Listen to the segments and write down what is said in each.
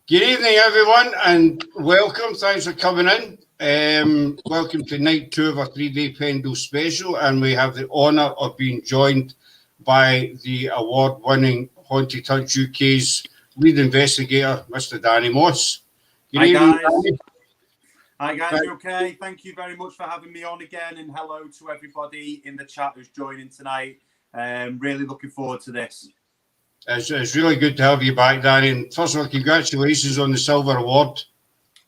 Good evening, everyone, and welcome. Thanks for coming in. Welcome to night 2 of our 3-day Pendle special, and we have the honour of being joined by the award-winning Haunted Hunts UK's lead investigator, Mr. Danny Moss. Good evening, Danny. Hi guys, you okay? Thank you very much for having me on again, and hello to everybody in the chat who's joining tonight. Really looking forward to this. It's really good to have you back, Danny. And first of all, congratulations on the Silver Award.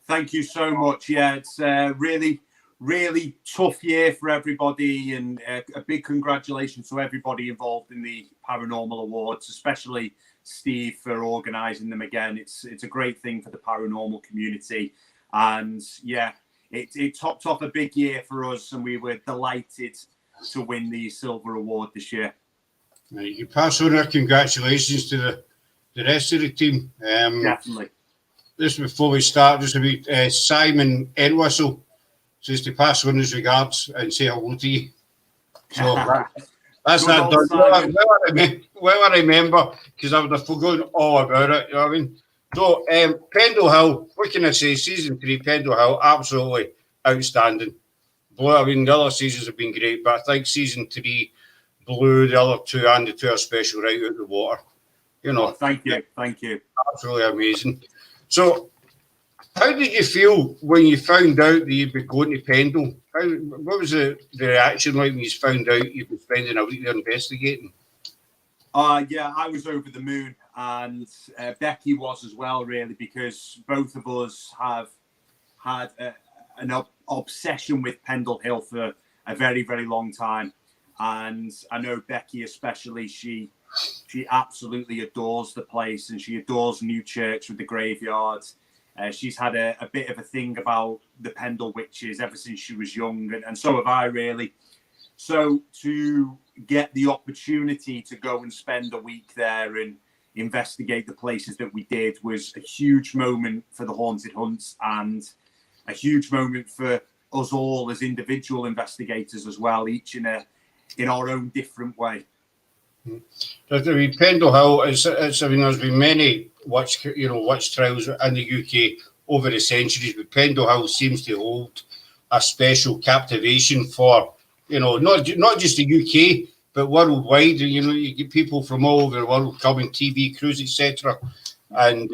Thank you so much. Yeah, it's a really tough year for everybody, and a big congratulations to everybody involved in the Paranormal Awards, especially Steve for organising them again. It's a great thing for the paranormal community, and yeah, it topped off a big year for us, and we were delighted to win the Silver Award this year. You pass on our congratulations to the rest of the team. Definitely. Just before we start, just about Simon Entwistle says to pass on his regards and say hello to you. So that's that done. Well, I remember, because I would have forgotten all about it. You know what I mean? So, Pendle Hill, what can I say? Season 3, Pendle Hill, absolutely outstanding. I mean, the other seasons have been great, but I think season 3 blew the other two and the tour special right out of the water. You know. Oh, thank you. Absolutely amazing. So, how did you feel when you found out that you'd be going to Pendle? What was the reaction like when you found out you'd be spending a week there investigating? Yeah, I was over the moon, and Becky was as well, really, because both of us have had an obsession with Pendle Hill for a very, very long time. And I know Becky especially, she absolutely adores the place, and she adores Newchurch with the graveyard. She's had a bit of a thing about the Pendle witches ever since she was young, and so have I, really. So to get the opportunity to go and spend a week there and investigate the places that we did was a huge moment for the Haunted Hunts, and a huge moment for us all as individual investigators as well, each in our own different way. I mean, Pendle Hill I mean, there's been many witch trials in the UK over the centuries, but Pendle Hill seems to hold a special captivation for, not just the UK, but worldwide. You get people from all over the world coming, TV crews, etc. And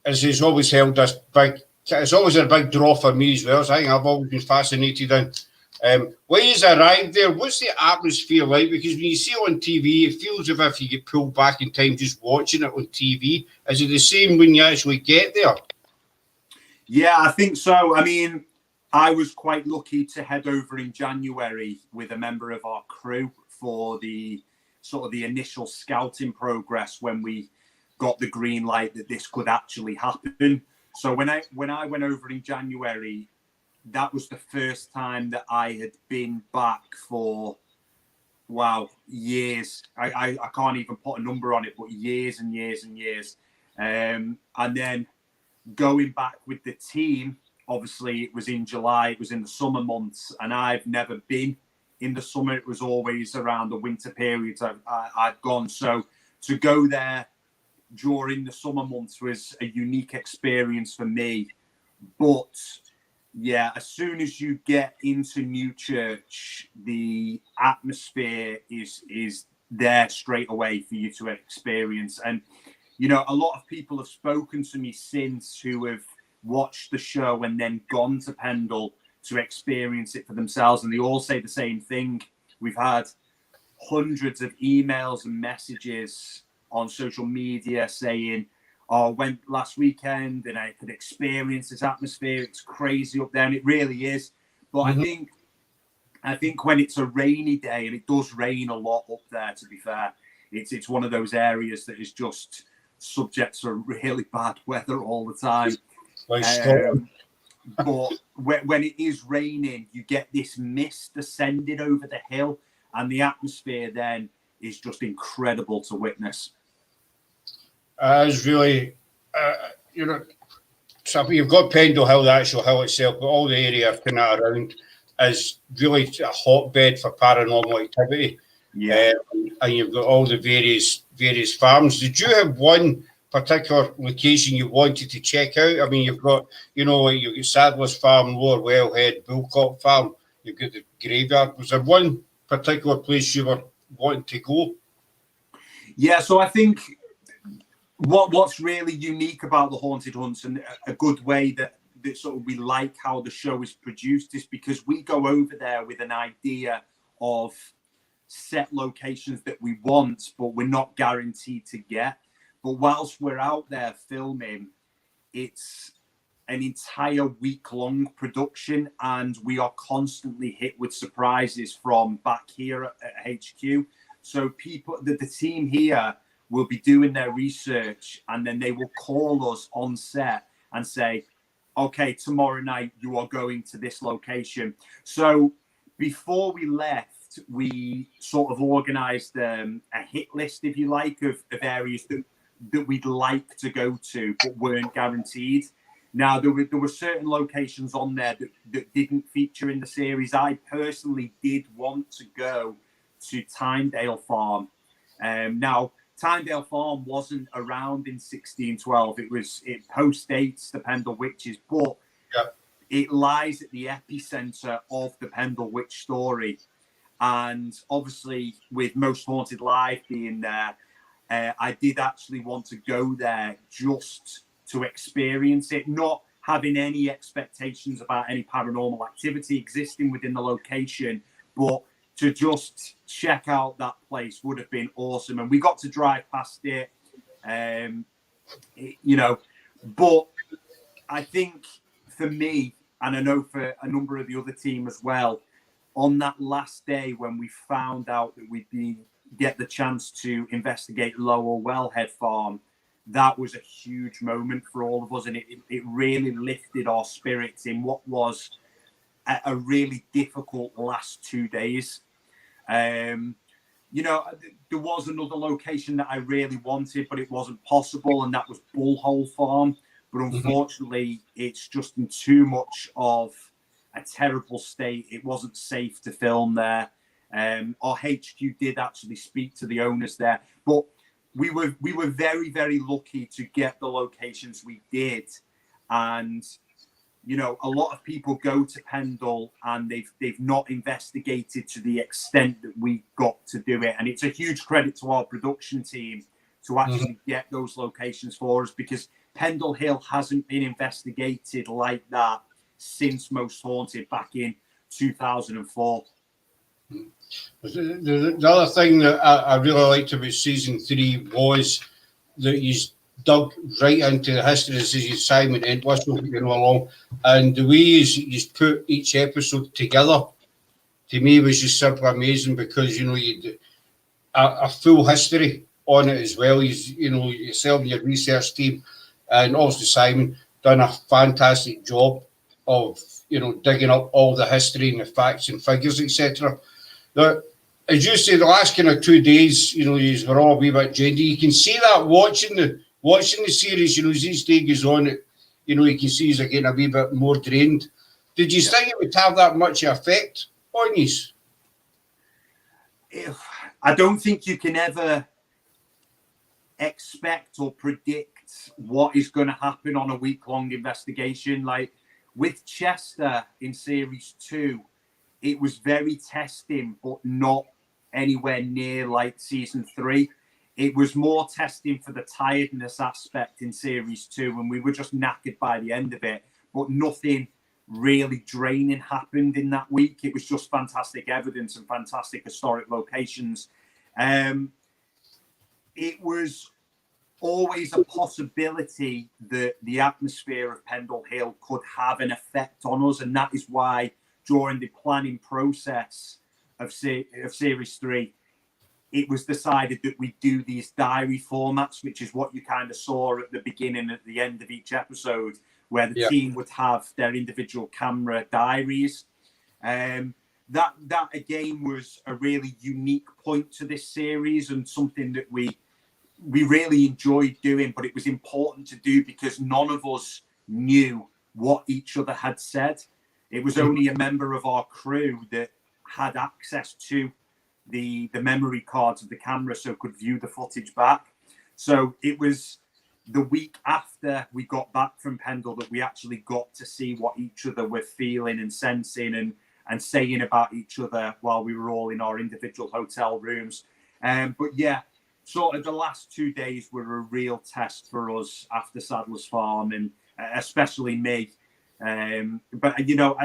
it's always held this big. It's always a big draw for me as well. So I think I've always been fascinated in. When you arrive there, what's the atmosphere like? Because when you see it on TV, it feels as if you get pulled back in time just watching it on TV. Is it the same when you actually get there? Yeah, I think so. I mean, I was quite lucky to head over in January with a member of our crew for the sort of the initial scouting progress when we got the green light that this could actually happen. So when I went over in January, that was the first time that I had been back for, years. I can't even put a number on it, but years and years and years. And then going back with the team, obviously it was in July, it was in the summer months, and I've never been in the summer. It was always around the winter period I'd gone. So to go there during the summer months was a unique experience for me. But yeah, as soon as you get into Newchurch, the atmosphere is there straight away for you to experience. And, a lot of people have spoken to me since who have watched the show and then gone to Pendle to experience it for themselves. And they all say the same thing. We've had hundreds of emails and messages on social media saying, I went last weekend and I could experience this atmosphere. It's crazy up there, and it really is. But I think when it's a rainy day, and it does rain a lot up there, to be fair, it's one of those areas that is just subject to really bad weather all the time. But when it is raining, you get this mist ascending over the hill, and the atmosphere then is just incredible to witness. It's really, so you've got Pendle Hill, the actual hill itself, but all the area kind of around is really a hotbed for paranormal activity. Yeah. And you've got all the various farms. Did you have one particular location you wanted to check out? I mean, you've got, you've got Sadler's Farm, Lower Wellhead, Bullcock Farm, you've got the graveyard. Was there one particular place you were wanting to go? Yeah, so I think what's really unique about the Haunted Hunts, and a good way that sort of we like how the show is produced, is because we go over there with an idea of set locations that we want, but we're not guaranteed to get. But whilst we're out there filming, it's an entire week-long production, and we are constantly hit with surprises from back here at HQ. So the team here will be doing their research, and then they will call us on set and say, okay, tomorrow night you are going to this location. So before we left, we sort of organized a hit list, if you like, of areas that we'd like to go to but weren't guaranteed. Now, there were certain locations on there that didn't feature in the series. I personally did want to go to Tynedale Farm. Now, Tynedale Farm wasn't around in 1612. It postdates the Pendle Witches, but it lies at the epicenter of the Pendle Witch story. And obviously, with Most Haunted Live being there, I did actually want to go there just to experience it, not having any expectations about any paranormal activity existing within the location, but to just check out that place would have been awesome. And we got to drive past it, but I think for me, and I know for a number of the other team as well, on that last day when we found out that we'd get the chance to investigate Lower Wellhead Farm, that was a huge moment for all of us, and it really lifted our spirits in what was a really difficult last 2 days. There was another location that I really wanted, but it wasn't possible, and that was Bullhole Farm. But unfortunately, it's just in too much of a terrible state. It wasn't safe to film there. Our HQ did actually speak to the owners there, but we were very, very lucky to get the locations we did. And a lot of people go to Pendle and they've not investigated to the extent that we got to do it. And it's a huge credit to our production team to actually get those locations for us, because Pendle Hill hasn't been investigated like that since Most Haunted back in 2004. The other thing that I really liked about season 3 was that he's dug right into the history of Simon Entwistle, along, and the way he's put each episode together, to me, was just simply amazing, because you a full history on it as well. He's yourself and your research team, and also Simon, done a fantastic job of digging up all the history and the facts and figures, etc. Now, as you say, the last kind of 2 days, you were all a wee bit jaded. You can see that watching the series, as each day goes on, you can see he's getting a wee bit more drained. Did you think it would have that much effect on you? I don't think you can ever expect or predict what is going to happen on a week-long investigation. Like with Chester in series 2, it was very testing, but not anywhere near like season 3. It was more testing for the tiredness aspect in series 2, and we were just knackered by the end of it. But nothing really draining happened in that week. It was just fantastic evidence and fantastic historic locations. It was always a possibility that the atmosphere of Pendle Hill could have an effect on us, and that is why during the planning process of series 3, it was decided that we do these diary formats, which is what you kind of saw at the beginning, at the end of each episode, where the team would have their individual camera diaries. That again was a really unique point to this series, and something that we really enjoyed doing, but it was important to do because none of us knew what each other had said. It was only a member of our crew that had access to the memory cards of the camera, so could view the footage back. So it was the week after we got back from Pendle that we actually got to see what each other were feeling and sensing and saying about each other while we were all in our individual hotel rooms. But yeah, sort of the last 2 days were a real test for us after Sadler's Farm, and especially me. But, you know,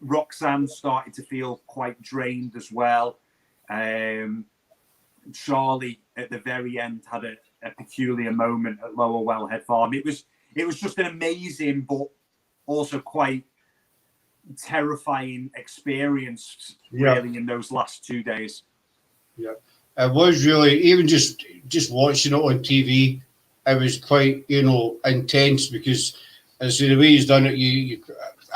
Roxanne started to feel quite drained as well. Charlie, at the very end, had a peculiar moment at Lower Wellhead Farm. It was just an amazing but also quite terrifying experience, really, in those last 2 days. Yeah, it was really, even just watching it on TV, it was quite, you know, intense, because as the way he's done it,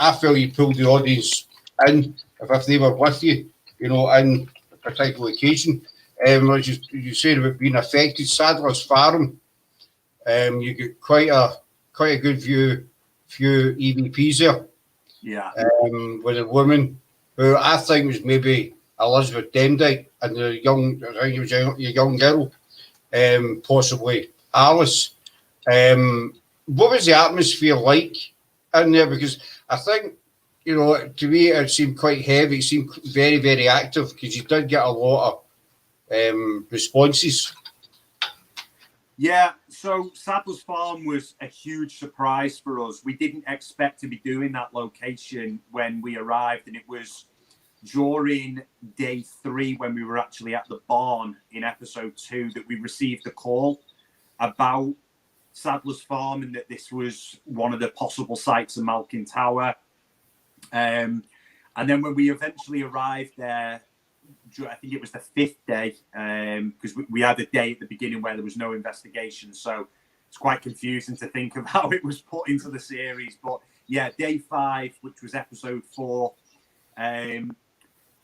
I felt you pulled the audience in if they were with you, you know, in a particular occasion. As you said about being affected, Sadler's Farm, you get quite a good few EVPs there. Yeah. With a woman who I think was maybe Elizabeth Demdike, and the young, I think it was a young girl, possibly Alice. What was the atmosphere like in there? Because I think, you know, to me it seemed quite heavy. It seemed very, very active, because you did get a lot of responses. Yeah, so Sadler's Farm was a huge surprise for us. We didn't expect to be doing that location when we arrived, and it was during day 3 when we were actually at the barn in episode 2 that we received a call about Sadler's Farm and that this was one of the possible sites of Malkin Tower. And then when we eventually arrived there, I think it was the 5th day, because we had a day at the beginning where there was no investigation. So it's quite confusing to think of how it was put into the series. But yeah, day 5, which was episode 4,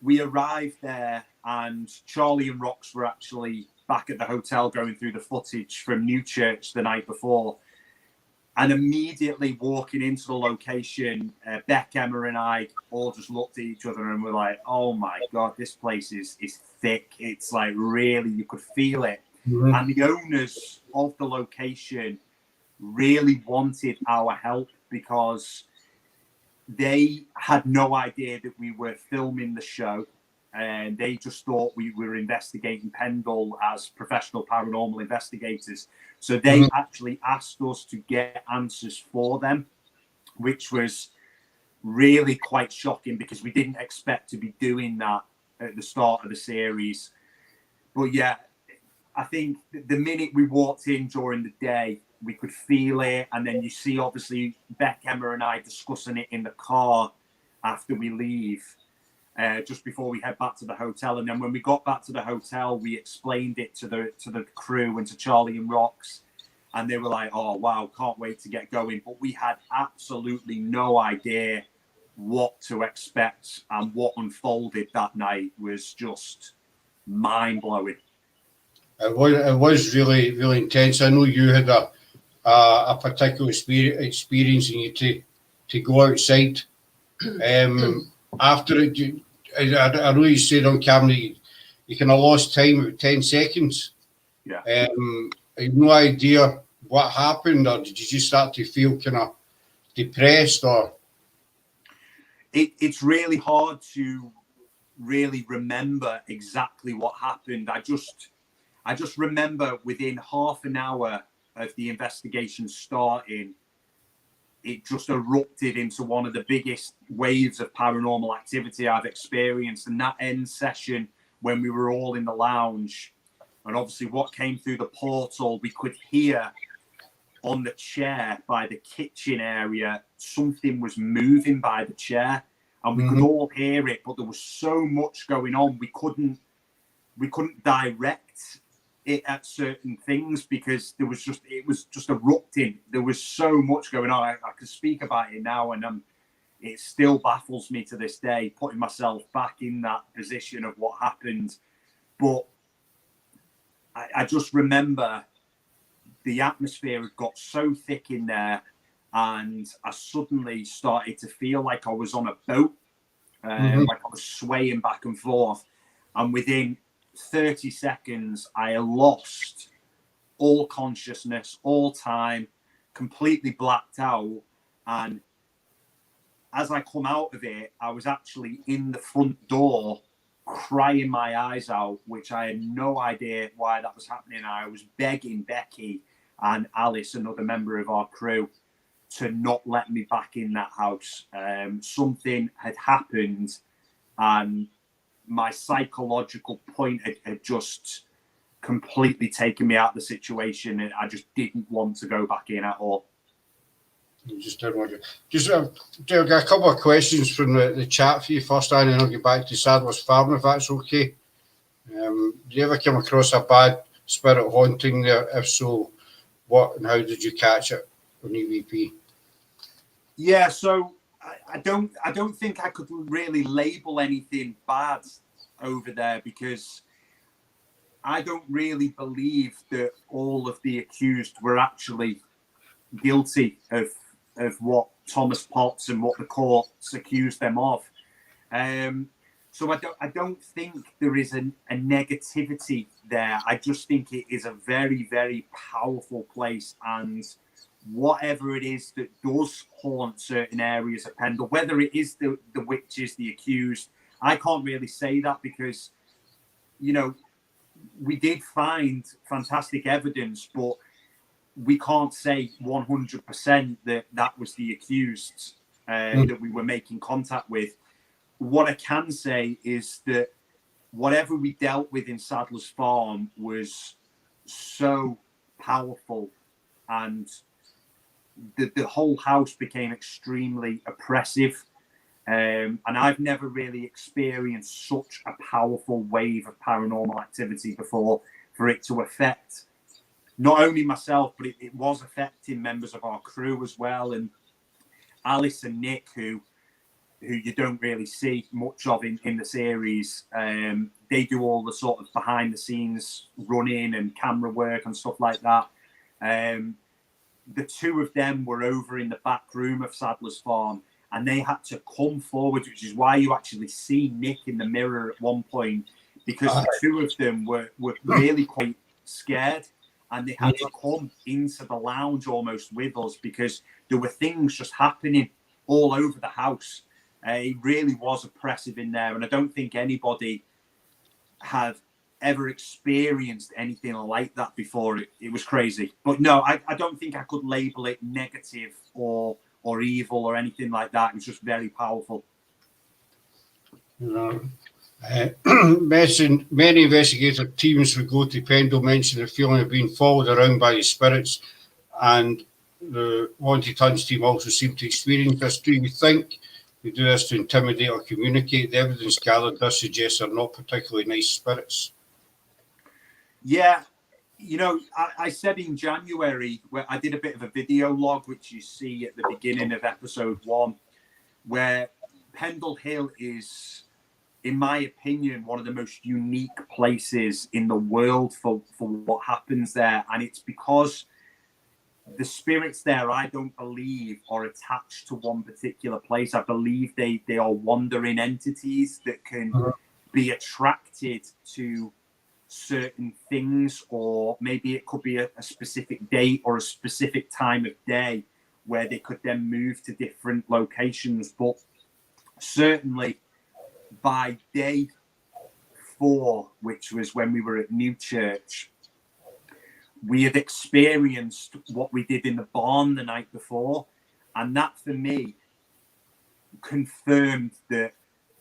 we arrived there and Charlie and Rox were actually back at the hotel going through the footage from Newchurch the night before. And immediately walking into the location, Beck, Emma and I all just looked at each other and were like, oh my God, this place is thick. It's like really, you could feel it. Mm-hmm. And the owners of the location really wanted our help, because they had no idea that we were filming the show. And they just thought we were investigating Pendle as professional paranormal investigators. So they actually asked us to get answers for them, which was really quite shocking, because we didn't expect to be doing that at the start of the series. But yeah, I think the minute we walked in during the day, we could feel it. And then you see, obviously, Beck, Emma and I discussing it in the car after we leave. Just before we head back to the hotel. And then when we got back to the hotel, we explained it to the crew and to Charlie and Rox, and they were like, oh wow, can't wait to get going. But we had absolutely no idea what to expect, and what unfolded that night was just mind-blowing. It was really, really intense. I know you had a particular experience, and you to go outside after it. I know you said on camera you kind of lost time about 10 seconds. Yeah. I have no idea what happened, or did you just start to feel kind of depressed? Or it's really hard to really remember exactly what happened. I just remember within half an hour of the investigation starting, it just erupted into one of the biggest waves of paranormal activity I've experienced. And that end session, when we were all in the lounge, and obviously what came through the portal, we could hear on the chair by the kitchen area, something was moving by the chair, and we could all hear it, but there was so much going on. We couldn't direct it at certain things, because it was just erupting. There was so much going on. I could speak about it now, and it still baffles me to this day, putting myself back in that position of what happened. But I just remember the atmosphere had got so thick in there, and I suddenly started to feel like I was on a boat, like I was swaying back and forth. And within 30 seconds, I lost all consciousness, all time, completely blacked out. And as I come out of it, I was actually in the front door crying my eyes out, which I had no idea why that was happening. I was begging Becky and Alice, another member of our crew, to not let me back in that house. Something had happened, and my psychological point had just completely taken me out of the situation, and I just didn't want to go back in at all. You just didn't want to. Just I've got a couple of questions from the chat for you first, and then I'll get back to Sadler's Farm if that's okay. Do you ever come across a bad spirit haunting there? If so, what and how did you catch it on EVP? Yeah, so I don't think I could really label anything bad over there, because I don't really believe that all of the accused were actually guilty of what Thomas Potts and what the courts accused them of. So I don't think there is a negativity there. I just think it is a very, very powerful place, and whatever it is that does haunt certain areas of Pendle, whether it is the witches, the accused, I can't really say that, because, you know, we did find fantastic evidence, but we can't say 100% that was the accused that we were making contact with. What I can say is that whatever we dealt with in Sadler's Farm was so powerful, and the whole house became extremely oppressive. And I've never really experienced such a powerful wave of paranormal activity before, for it to affect not only myself, but it was affecting members of our crew as well. And Alice and Nick, who you don't really see much of in the series, they do all the sort of behind the scenes running and camera work and stuff like that. The two of them were over in the back room of Sadler's Farm, and they had to come forward, which is why you actually see Nick in the mirror at one point, because the two of them were really quite scared, and they had to come into the lounge almost with us, because there were things just happening all over the house. It really was oppressive in there, and I don't think anybody had ever experienced anything like that before. It was crazy. But no, I don't think I could label it negative or evil or anything like that. It was just very powerful. Many investigative teams would go to Pendle, mention the feeling of being followed around by the spirits, and the Haunted Hunts team also seem to experience this. Do you think they do this to intimidate or communicate? The evidence gathered does suggest they're not particularly nice spirits. Yeah, you know, I said in January, where I did a bit of a video log, which you see at the beginning of episode 1, where Pendle Hill is, in my opinion, one of the most unique places in the world for what happens there. And it's because the spirits there, I don't believe, are attached to one particular place. I believe they are wandering entities that can be attracted to certain things, or maybe it could be a specific date or a specific time of day where they could then move to different locations. But certainly by day 4, which was when we were at New Church, we had experienced what we did in the barn the night before, and that for me confirmed that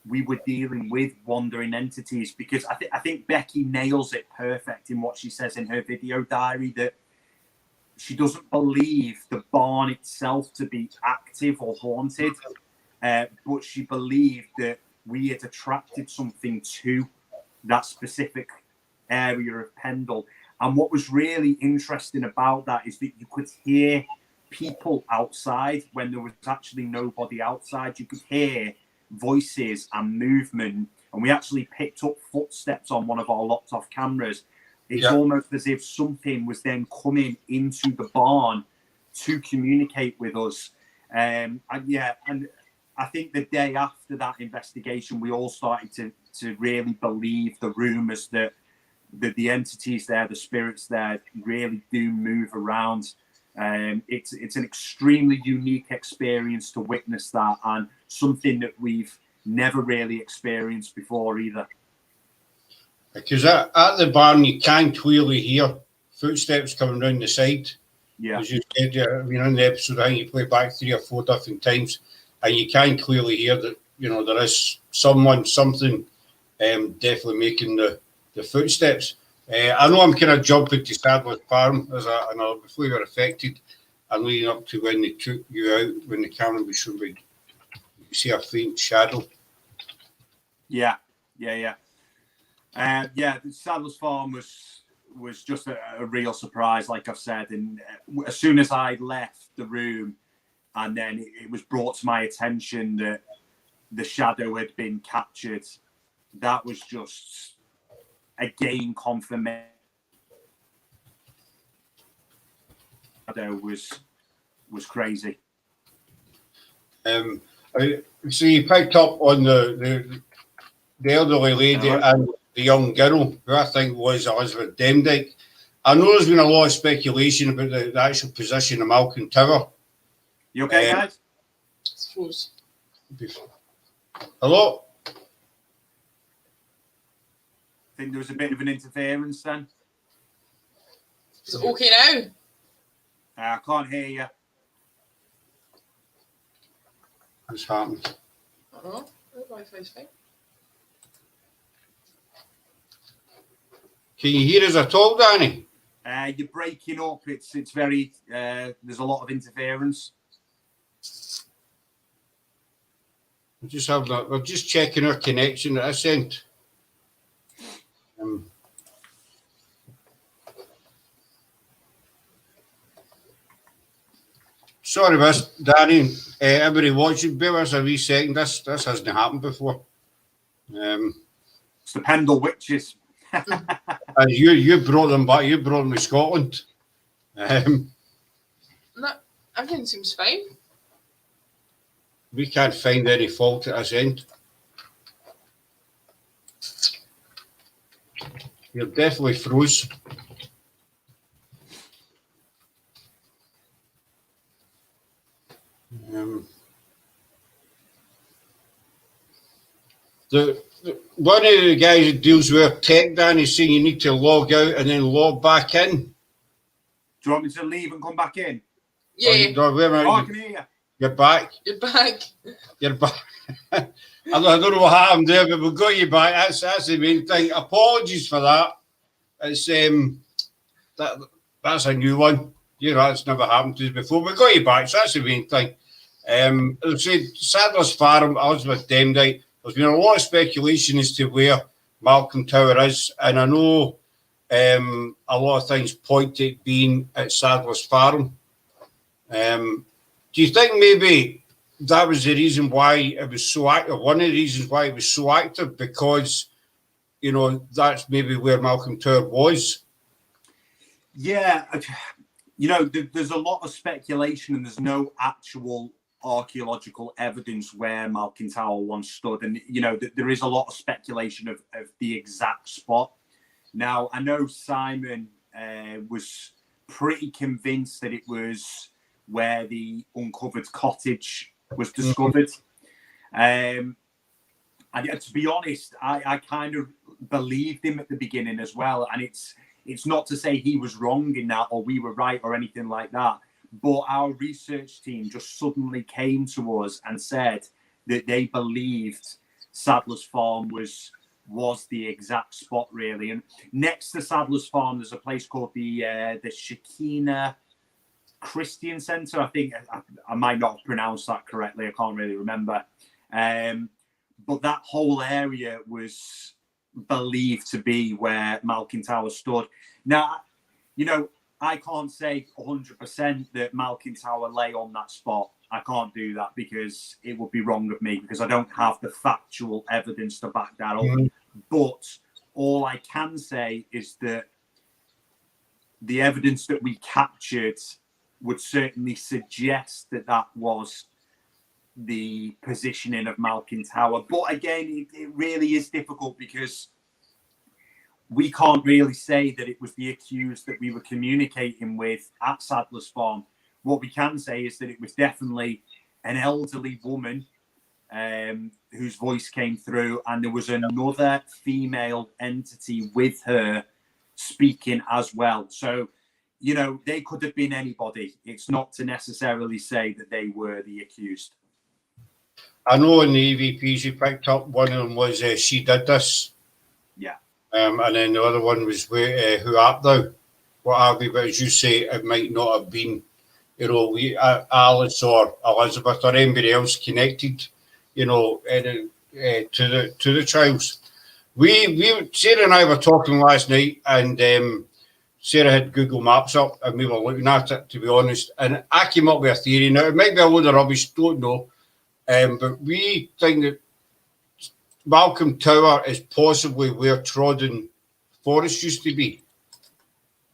we were dealing with wandering entities, because I think Becky nails it perfect in what she says in her video diary, that she doesn't believe the barn itself to be active or haunted, but she believed that we had attracted something to that specific area of Pendle. And what was really interesting about that is that you could hear people outside when there was actually nobody outside. You could hear voices and movement, and we actually picked up footsteps on one of our locked off cameras. It's almost as if something was then coming into the barn to communicate with us. And I think the day after that investigation, we all started to really believe the rumors that the entities there, the spirits there, really do move around. It's an extremely unique experience to witness that, and something that we've never really experienced before either. Because at the barn, you can clearly hear footsteps coming round the side. Yeah. As you said, in the episode, I think you play back 3 or 4 different times, and you can clearly hear that, there is something definitely making the footsteps. I know I'm kind of jumping to Sadler's Farm before you were affected, and leading up to when they took you out, when the camera was showing, you see a faint shadow. Yeah. The Sadler's Farm was just a real surprise, like I've said. And as soon as I left the room, and then it was brought to my attention that the shadow had been captured, that was just again confirmation. Shadow was crazy. So you picked up on the elderly lady and the young girl, who I think was Elizabeth Demdike. I know there's been a lot of speculation about the actual position of Malcolm Tower. You okay, guys? Hello? I think there was a bit of an interference then. Is it okay now? I can't hear you. What's happened? I don't know. The Wi-Fi's fine. Can you hear us at all, Danny? You're breaking up. It's very. There's a lot of interference. We're just checking our connection at this end. Sorry, Miss Danny. Everybody watching, bear with us a wee second. This hasn't happened before. It's the Pendle witches. And you brought them back. You brought them to Scotland. No, everything seems fine. We can't find any fault at this end. You're definitely froze. One of the guys that deals with tech, Dan, is saying you need to log out and then log back in. Do you want me to leave and come back in? Yeah. I can hear you. You're back. You're back. You're back. I don't know what happened there, but we've got you back. That's the main thing. Apologies for that. It's that's a new one. That's never happened to us before. We got you back, so that's the main thing. As I said, Sadler's Farm, Elizabeth Demdike. There's been a lot of speculation as to where Malcolm Tower is, and I know a lot of things point to it being at Sadler's Farm. Do you think maybe that was the reason why it was so active? One of the reasons why it was so active, because that's maybe where Malcolm Tower was. Yeah, there's a lot of speculation, and there's no actual archaeological evidence where Malcolm Tower once stood, and there is a lot of speculation of the exact spot. Now, I know Simon was pretty convinced that it was where the uncovered cottage was discovered. And to be honest, I kind of believed him at the beginning as well. And it's not to say he was wrong in that or we were right or anything like that. But our research team just suddenly came to us and said that they believed Sadler's Farm was the exact spot, really. And next to Sadler's Farm, there's a place called the Shekinah Christian Center. I think I might not have pronounced that correctly. I can't really remember. But that whole area was believed to be where Malcolm Tower stood. Now, I can't say 100% that Malcolm Tower lay on that spot. I can't do that because it would be wrong of me, because I don't have the factual evidence to back that up. Mm-hmm. But all I can say is that the evidence that we captured would certainly suggest that that was the positioning of Malcolm Tower. But again, it really is difficult because we can't really say that it was the accused that we were communicating with at Sadler's Farm. What we can say is that it was definitely an elderly woman whose voice came through, and there was another female entity with her speaking as well. So, you know, they could have been anybody. It's not to necessarily say that they were the accused. I know in the EVPs you picked up, one of them was She Did This. Yeah. And then the other one was Who Art Thou? What have you? But as you say, it might not have been, you know, Alice or Elizabeth or anybody else connected, you know, to the trials. Sarah and I were talking last night, and Sarah had Google Maps up, and we were looking at it, to be honest. And I came up with a theory. Now, it might be a load of rubbish, don't know. But we think that Malcolm Tower is possibly where Trodden Forest used to be.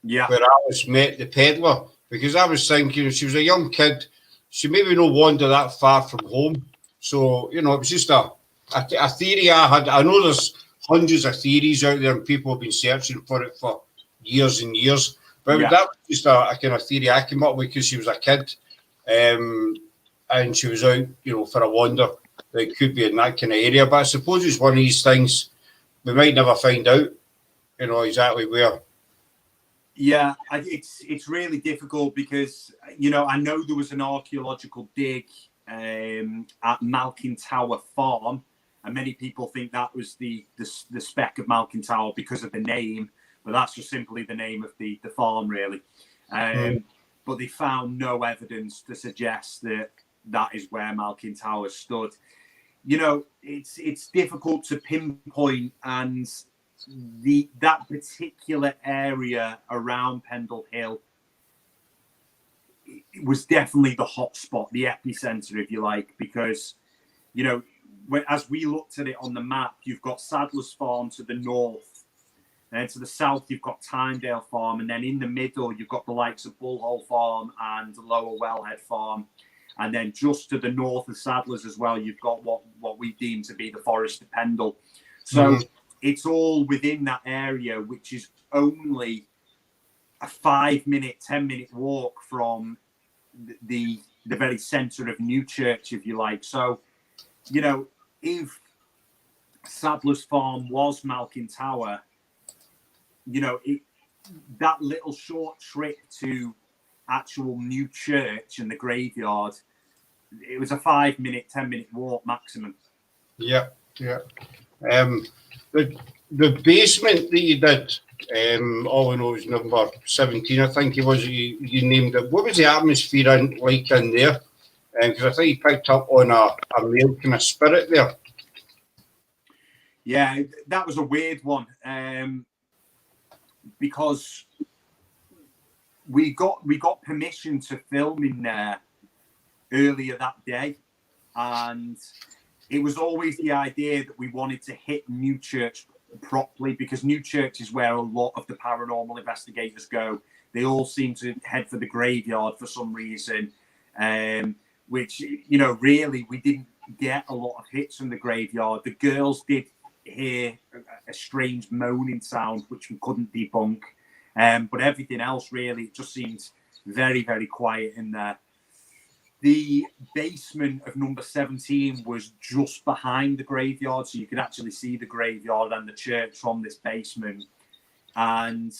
Yeah. Where Alice met the peddler. Because I was thinking, she was a young kid, she maybe not wander that far from home. So, you know, it was just a theory I had. I know there's hundreds of theories out there, and people have been searching for it for years and years. But that was just a kind of theory I came up with because she was a kid. And she was out, you know, for a wander. It could be in that kind of area. But I suppose it's one of these things we might never find out, you know, exactly where. Yeah, it's really difficult because, you know, I know there was an archaeological dig at Malkin Tower Farm, and many people think that was the spec of Malkin Tower because of the name, but that's just simply the name of the farm, really. But they found no evidence to suggest that is where Malkin Tower stood. You know, it's difficult to pinpoint, and that particular area around Pendle Hill, it was definitely the hot spot, the epicenter, if you like, because, you know, as we looked at it on the map, you've got Sadler's Farm to the north, and then to the south you've got Tynedale Farm, and then in the middle you've got the likes of Bullhole Farm and Lower Wellhead Farm, and then just to the north of Sadler's as well, you've got what we deem to be the Forest of Pendle. So it's all within that area, which is only a 5-minute, 10-minute walk from the very centre of Newchurch, if you like. So, you know, if Sadler's Farm was Malkin Tower, you know, that little short trip to actual Newchurch and the graveyard, it was a 5-minute, 10-minute walk maximum. Yeah. The basement that you did, all I know is number 17, I think it was, you named it. What was the atmosphere like in there? Because I think you picked up on a male kind of spirit there. Yeah, that was a weird one, because we got permission to film in there earlier that day, and it was always the idea that we wanted to hit Newchurch properly, because Newchurch is where a lot of the paranormal investigators go. They all seem to head for the graveyard for some reason, which, you know, really we didn't get a lot of hits from the graveyard. The girls did hear a strange moaning sound, which we couldn't debunk, but everything else really, it just seemed very, very quiet in there. The basement of number 17 was just behind the graveyard, so you could actually see the graveyard and the church from this basement. And,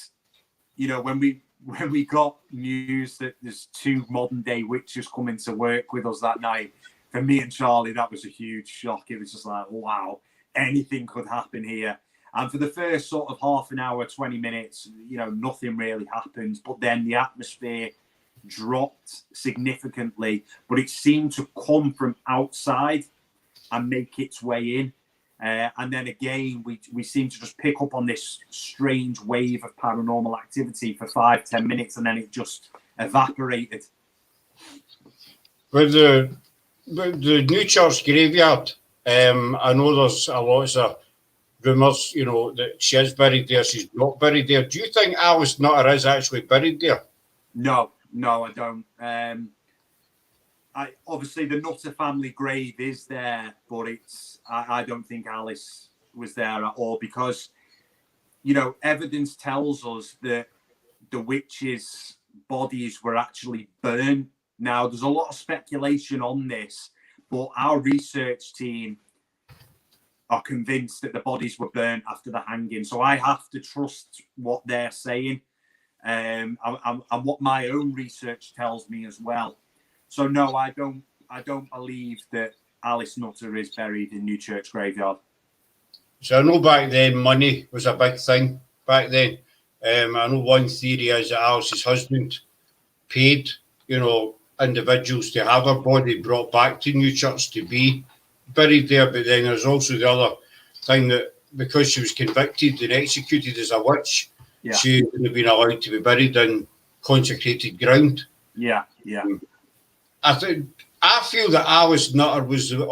you know, when we got news that there's 2 modern-day witches coming to work with us that night, for me and Charlie, that was a huge shock. It was just like, wow, anything could happen here. And for the first sort of half an hour, 20 minutes, you know, nothing really happened. But then the atmosphere dropped significantly, but it seemed to come from outside and make its way in. And then again, we seemed to just pick up on this strange wave of paranormal activity for 5-10 minutes, and then it just evaporated. With the Newchurch graveyard, I know there's a lot of rumours, you know, that she is buried there, she's not buried there. Do you think Alice Nutter is actually buried there? No, I don't. Obviously the Nutter family grave is there, but I don't think Alice was there at all, because evidence tells us that the witches' bodies were actually burned. Now, there's a lot of speculation on this, but our research team are convinced that the bodies were burnt after the hanging. So I have to trust what they're saying, and what my own research tells me as well. So no, I don't believe that Alice Nutter is buried in New Church Graveyard. So I know back then money was a big thing back then. I know one theory is that Alice's husband paid, individuals to have her body brought back to New Church to be buried there. But then there's also the other thing that because she was convicted and executed as a witch, she wouldn't have been allowed to be buried in consecrated ground. Yeah. I feel that Alice Nutter was, the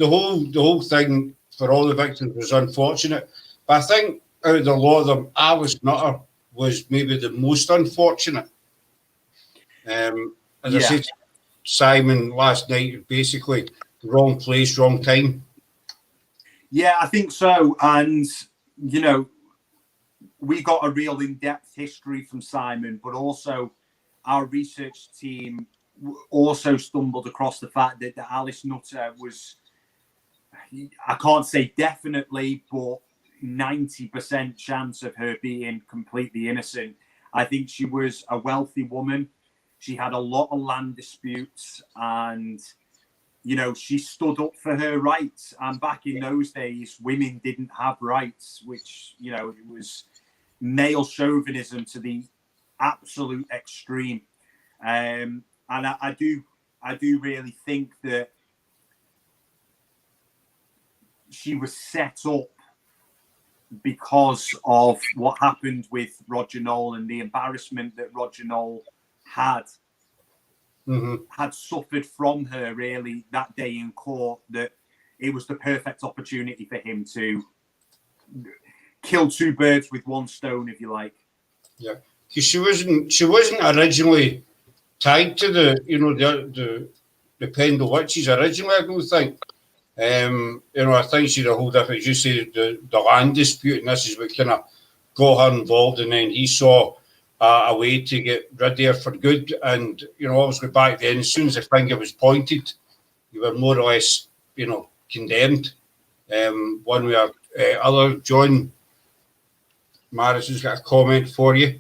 whole thing for all the victims was unfortunate. But I think out of the lot of them, Alice Nutter was maybe the most unfortunate. As I said to Simon last night, basically wrong place, wrong time. Yeah, I think so. And, we got a real in-depth history from Simon, but also our research team also stumbled across the fact that Alice Nutter was, I can't say definitely, but 90% chance of her being completely innocent. I think she was a wealthy woman. She had a lot of land disputes and, she stood up for her rights. And back in those days, women didn't have rights, which, it was male chauvinism to the absolute extreme. And I do really think that she was set up because of what happened with Roger Knoll and the embarrassment that Roger Knoll had suffered from her really that day in court, that it was the perfect opportunity for him to kill two birds with one stone, if you like. Yeah, because she wasn't originally tied to the Pendle witches originally, I don't think. I think she had a whole different, as you say, the land dispute, and this is what kind of got her involved. And then he saw a way to get rid of her for good. And, obviously back then, as soon as the finger was pointed, you were more or less, condemned. One way or other. John Marison's got a comment for you.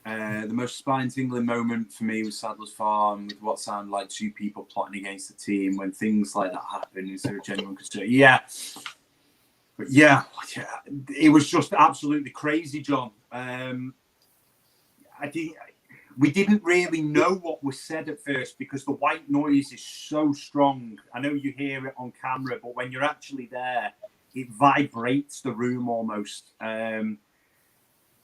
The most spine-tingling moment for me was Sadler's Farm, with what sounded like two people plotting against the team. When things like that happen, is there a genuine concern? Yeah, it was just absolutely crazy, John. We didn't really know what was said at first because the white noise is so strong. I know you hear it on camera, but when you're actually there, it vibrates the room almost. And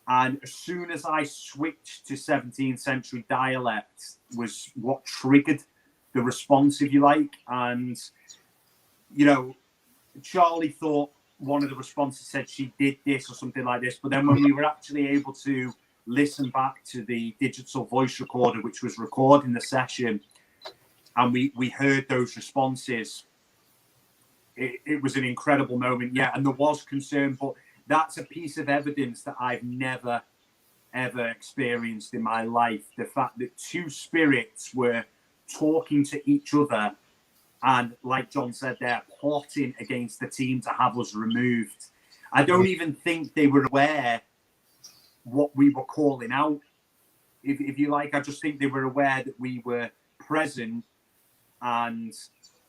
as soon as I switched to 17th century dialect was what triggered the response, if you like. And, Charlie thought one of the responses said she did this or something like this. But then when we were actually able to listen back to the digital voice recorder, which was recording the session, and we heard those responses, it was an incredible moment. Yeah, and there was concern, but that's a piece of evidence that I've never, ever experienced in my life. The fact that two spirits were talking to each other and, like John said there, plotting against the team to have us removed. I don't even think they were aware what we were calling out, if you like. I just think they were aware that we were present and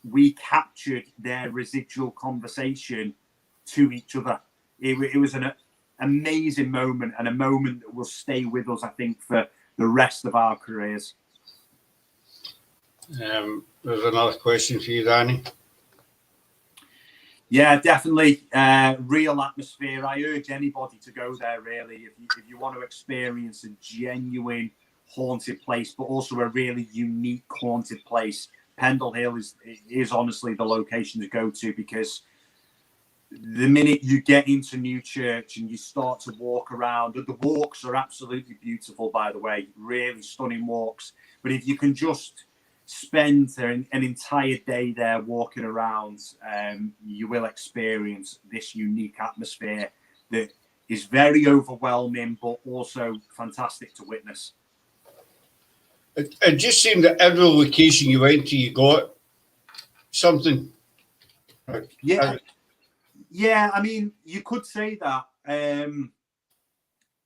we captured their residual conversation to each other. It was an amazing moment, and a moment that will stay with us, I think, for the rest of our careers. There's another question for you, Danny. Yeah, definitely. Real atmosphere. I urge anybody to go there, really, if you want to experience a genuine haunted place, but also a really unique haunted place. Pendle Hill is honestly the location to go to, because the minute you get into New Church and you start to walk around, the walks are absolutely beautiful, by the way, really stunning walks. But if you can just spend an entire day there walking around, you will experience this unique atmosphere that is very overwhelming, but also fantastic to witness. It just seemed that every location you went to, you got something. Yeah. I mean, you could say that.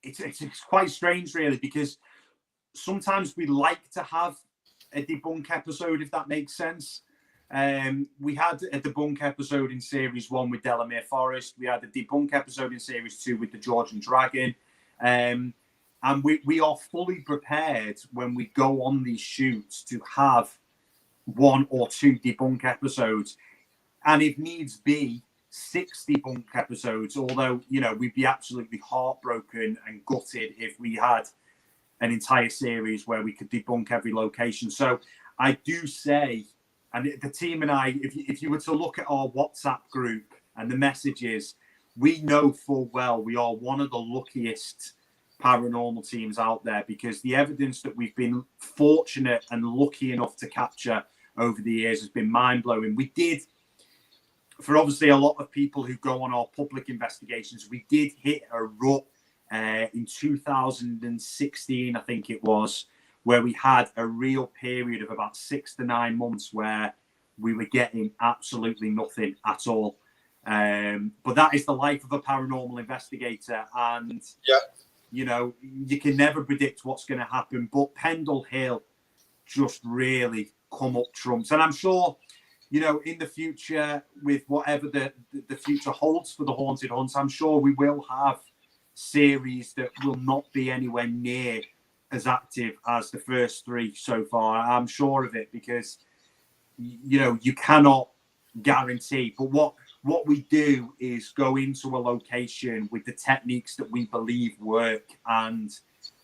It's quite strange, really, because sometimes we like to have a debunk episode, if that makes sense. We had a debunk episode in series 1 with Delamere Forest. We had a debunk episode in series 2 with the Georgian Dragon. And we are fully prepared when we go on these shoots to have 1 or 2 debunk episodes. And if needs be, 6 debunk episodes, although, we'd be absolutely heartbroken and gutted if we had an entire series where we could debunk every location. So I do say, and the team and I, if you were to look at our WhatsApp group and the messages, we know full well we are one of the luckiest paranormal teams out there, because the evidence that we've been fortunate and lucky enough to capture over the years has been mind-blowing. We did, for obviously a lot of people who go on our public investigations, we did hit a rut in 2016, I think it was, where we had a real period of about 6 to 9 months where we were getting absolutely nothing at all. But that is the life of a paranormal investigator. And, you can never predict what's going to happen. But Pendle Hill just really come up trumps. And I'm sure, in the future, with whatever the future holds for the Haunted Hunts, I'm sure we will have series that will not be anywhere near as active as the first 3 so far. I'm sure of it, because you cannot guarantee. But what we do is go into a location with the techniques that we believe work, and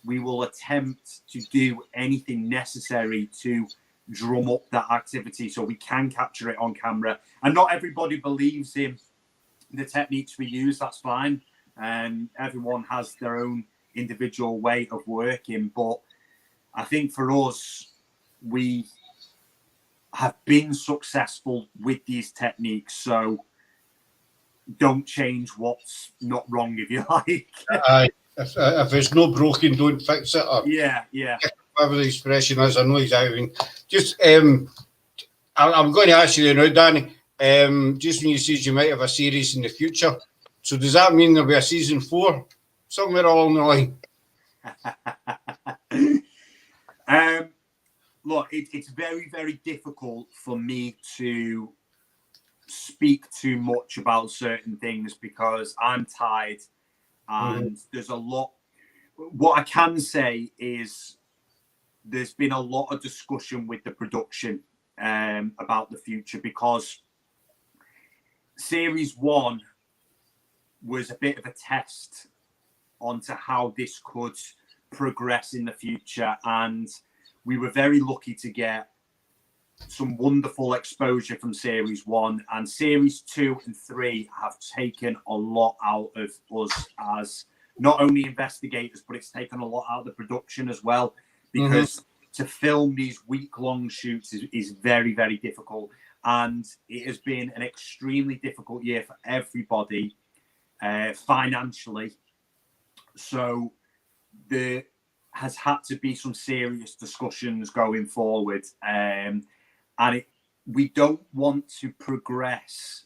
we will attempt to do anything necessary to drum up that activity so we can capture it on camera. And not everybody believes in the techniques we use. That's fine. And everyone has their own individual way of working. But I think for us, we have been successful with these techniques. So don't change what's not wrong, if you like. If it's not broken, don't fix it. Yeah. Whatever the expression is, I know exactly. I mean, just, I'm going to ask you now, Danny, just when you said you might have a series in the future, so does that mean there'll be a season 4 somewhere along the line? Look, it's very, very difficult for me to speak too much about certain things because I'm tied, and there's a lot. What I can say is there's been a lot of discussion with the production about the future, because series 1 was a bit of a test onto how this could progress in the future, and we were very lucky to get some wonderful exposure from series 1, and series 2 and 3 have taken a lot out of us as not only investigators, but it's taken a lot out of the production as well, because to film these week-long shoots is very, very difficult, and it has been an extremely difficult year for everybody financially. So there has had to be some serious discussions going forward, and we don't want to progress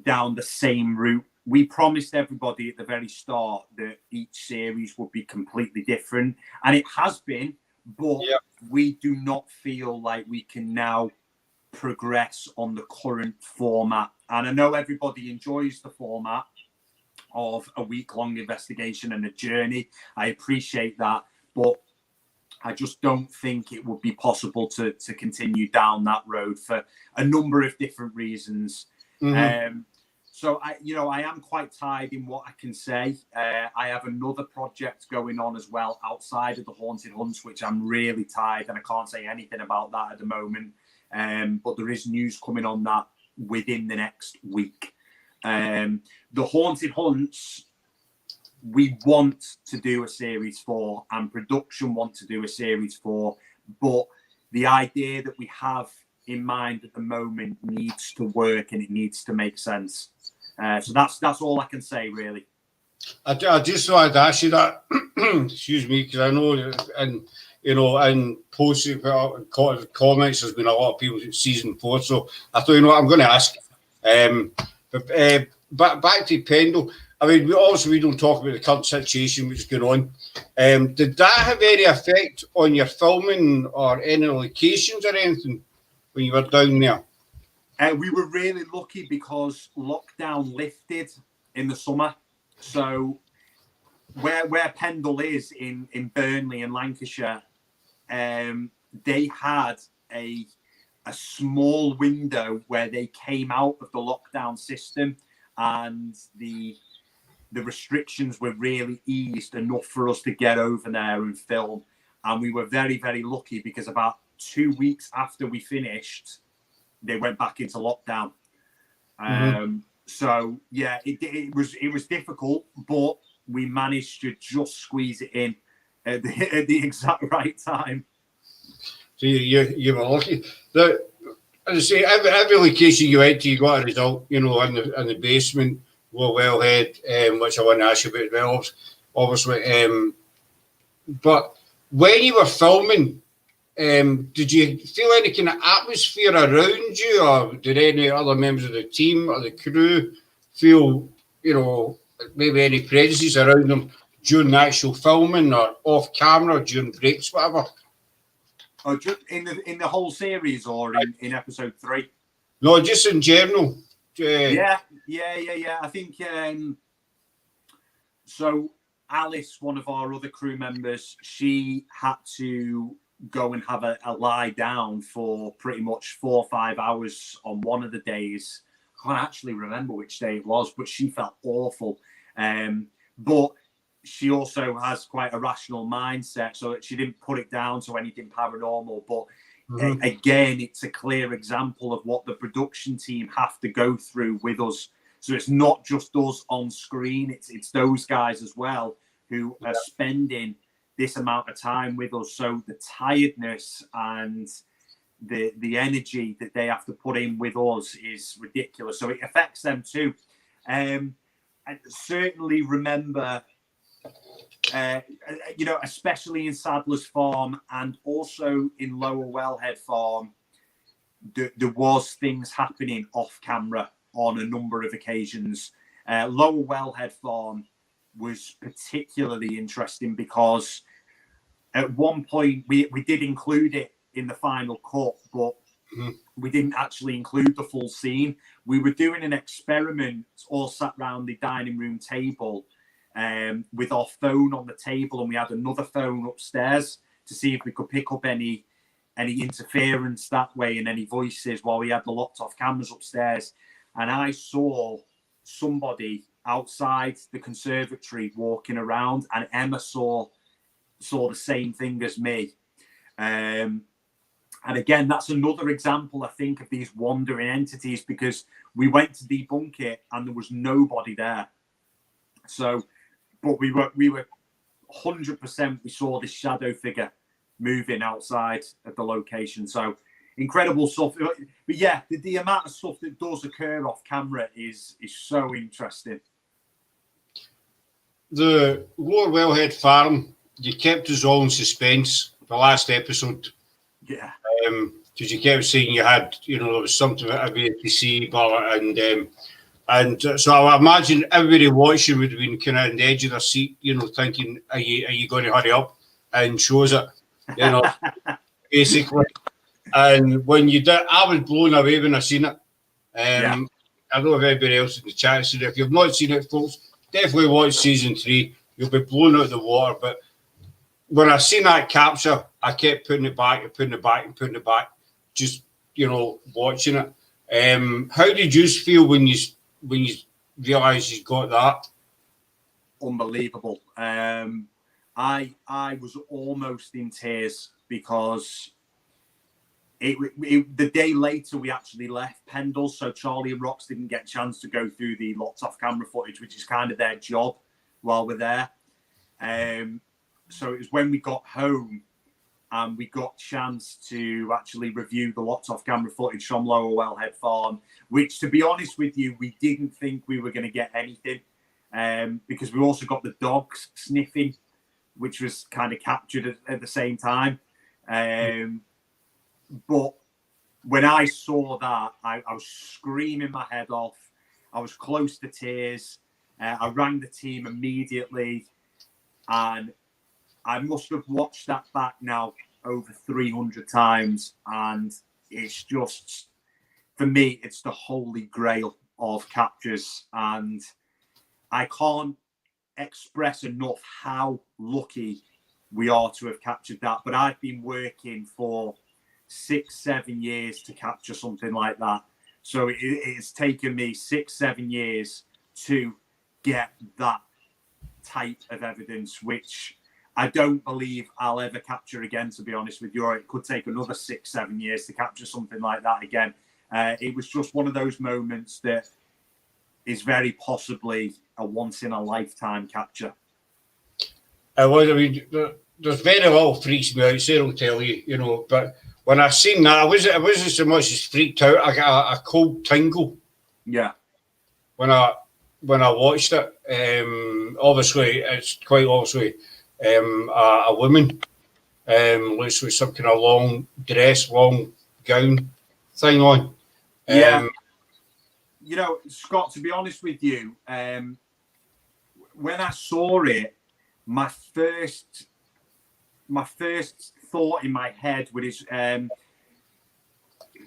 down the same route. We promised everybody at the very start that each series would be completely different, and it has been, but we do not feel like we can now progress on the current format. And I know everybody enjoys the format of a week-long investigation and a journey. I appreciate that, but I just don't think it would be possible to continue down that road for a number of different reasons. So I am quite tied in what I can say. I have another project going on as well outside of the Haunted Hunts, which I'm really tied, and I can't say anything about that at the moment. But there is news coming on that within the next week. The Haunted Hunts, we want to do a series 4, and production want to do a series 4, but the idea that we have in mind at the moment needs to work and it needs to make sense. So that's all I can say, really. I just wanted to ask you that, excuse me, because I know, and in posts, comments, there's been a lot of people season 4, so I thought, I'm going to ask. But back to Pendle, I mean, we don't talk about the current situation which is going on. Did that have any effect on your filming or any locations or anything when you were down there? We were really lucky because lockdown lifted in the summer. So where Pendle is in Burnley in Lancashire, they had a small window where they came out of the lockdown system, and the restrictions were really eased enough for us to get over there and film. And we were very, very lucky because about 2 weeks after we finished, they went back into lockdown. So yeah, it was difficult, but we managed to just squeeze it in at the exact right time. So you were lucky. As I say, every location you went to, you got a result. In the basement, Wellhead, which I want to ask you about as well, obviously. But when you were filming, did you feel any kind of atmosphere around you, or did any other members of the team or the crew feel, maybe any prejudices around them during the actual filming or off camera during breaks, whatever? Oh, just in the whole series or in episode 3? No, just in general. Yeah. I think so. Alice, one of our other crew members, she had to go and have a lie down for pretty much 4 or 5 hours on one of the days. I can't actually remember which day it was, but she felt awful. But she also has quite a rational mindset, so she didn't put it down to anything paranormal. But again, it's a clear example of what the production team have to go through with us. So it's not just us on screen; it's those guys as well who are spending this amount of time with us. So the tiredness and the energy that they have to put in with us is ridiculous. So it affects them too. I certainly remember, especially in Sadler's Farm and also in Lower Wellhead Farm, there was things happening off camera on a number of occasions. Lower Wellhead Farm was particularly interesting because at one point we did include it in the final cut, but we didn't actually include the full scene. We were doing an experiment, all sat round the dining room table with our phone on the table, and we had another phone upstairs to see if we could pick up any interference that way and any voices while we had the locked off cameras upstairs. And I saw somebody outside the conservatory walking around, and Emma saw the same thing as me. And again, that's another example, I think, of these wandering entities, because we went to debunk it and there was nobody there. So, but we were 100%, we saw this shadow figure moving outside of the location. So incredible stuff. But yeah, the amount of stuff that does occur off camera is so interesting. The Lower Wellhead Farm, you kept us all in suspense the last episode. Yeah. Because you kept saying you had, there was something that I wanted to see, and so I imagine everybody watching would have been kind of on the edge of their seat, thinking, are you going to hurry up and show us it, basically. And when you did, I was blown away when I seen it. I don't know if anybody else in the chat has seen it. If you've not seen it, folks, definitely watch season 3. You'll be blown out of the water. But when I seen that capture, I kept putting it back and putting it back and putting it back, just watching it. How did you feel when you realised you got that? Unbelievable. I was almost in tears because the day later we actually left Pendle, so Charlie and Rox didn't get a chance to go through the locked off camera footage, which is kind of their job while we're there. So it was when we got home and we got chance to actually review the locked off camera footage from Lower Wellhead Farm, which, to be honest with you, we didn't think we were going to get anything, because we also got the dogs sniffing, which was kind of captured at the same time. But when I saw that, I was screaming my head off. I was close to tears. I rang the team immediately, and I must have watched that back now over 300 times. And it's just, for me, it's the holy grail of captures. And I can't express enough how lucky we are to have captured that. But I've been working for 6-7 years to capture something like that. So it's taken me 6-7 years to get that type of evidence, which I don't believe I'll ever capture again, to be honest with you. Or it could take another 6-7 years to capture something like that again. It was just one of those moments that is very possibly a once-in-a-lifetime capture. I mean, there's very little freaks me out, Sarah will tell you, you know, but when I seen that, I wasn't so much as freaked out. I got a cold tingle. Yeah. When I watched it, obviously it's quite obviously a woman, looks with some kind of long dress, long gown thing on. Yeah. You know, Scott, to be honest with you, when I saw it, my first thought in my head was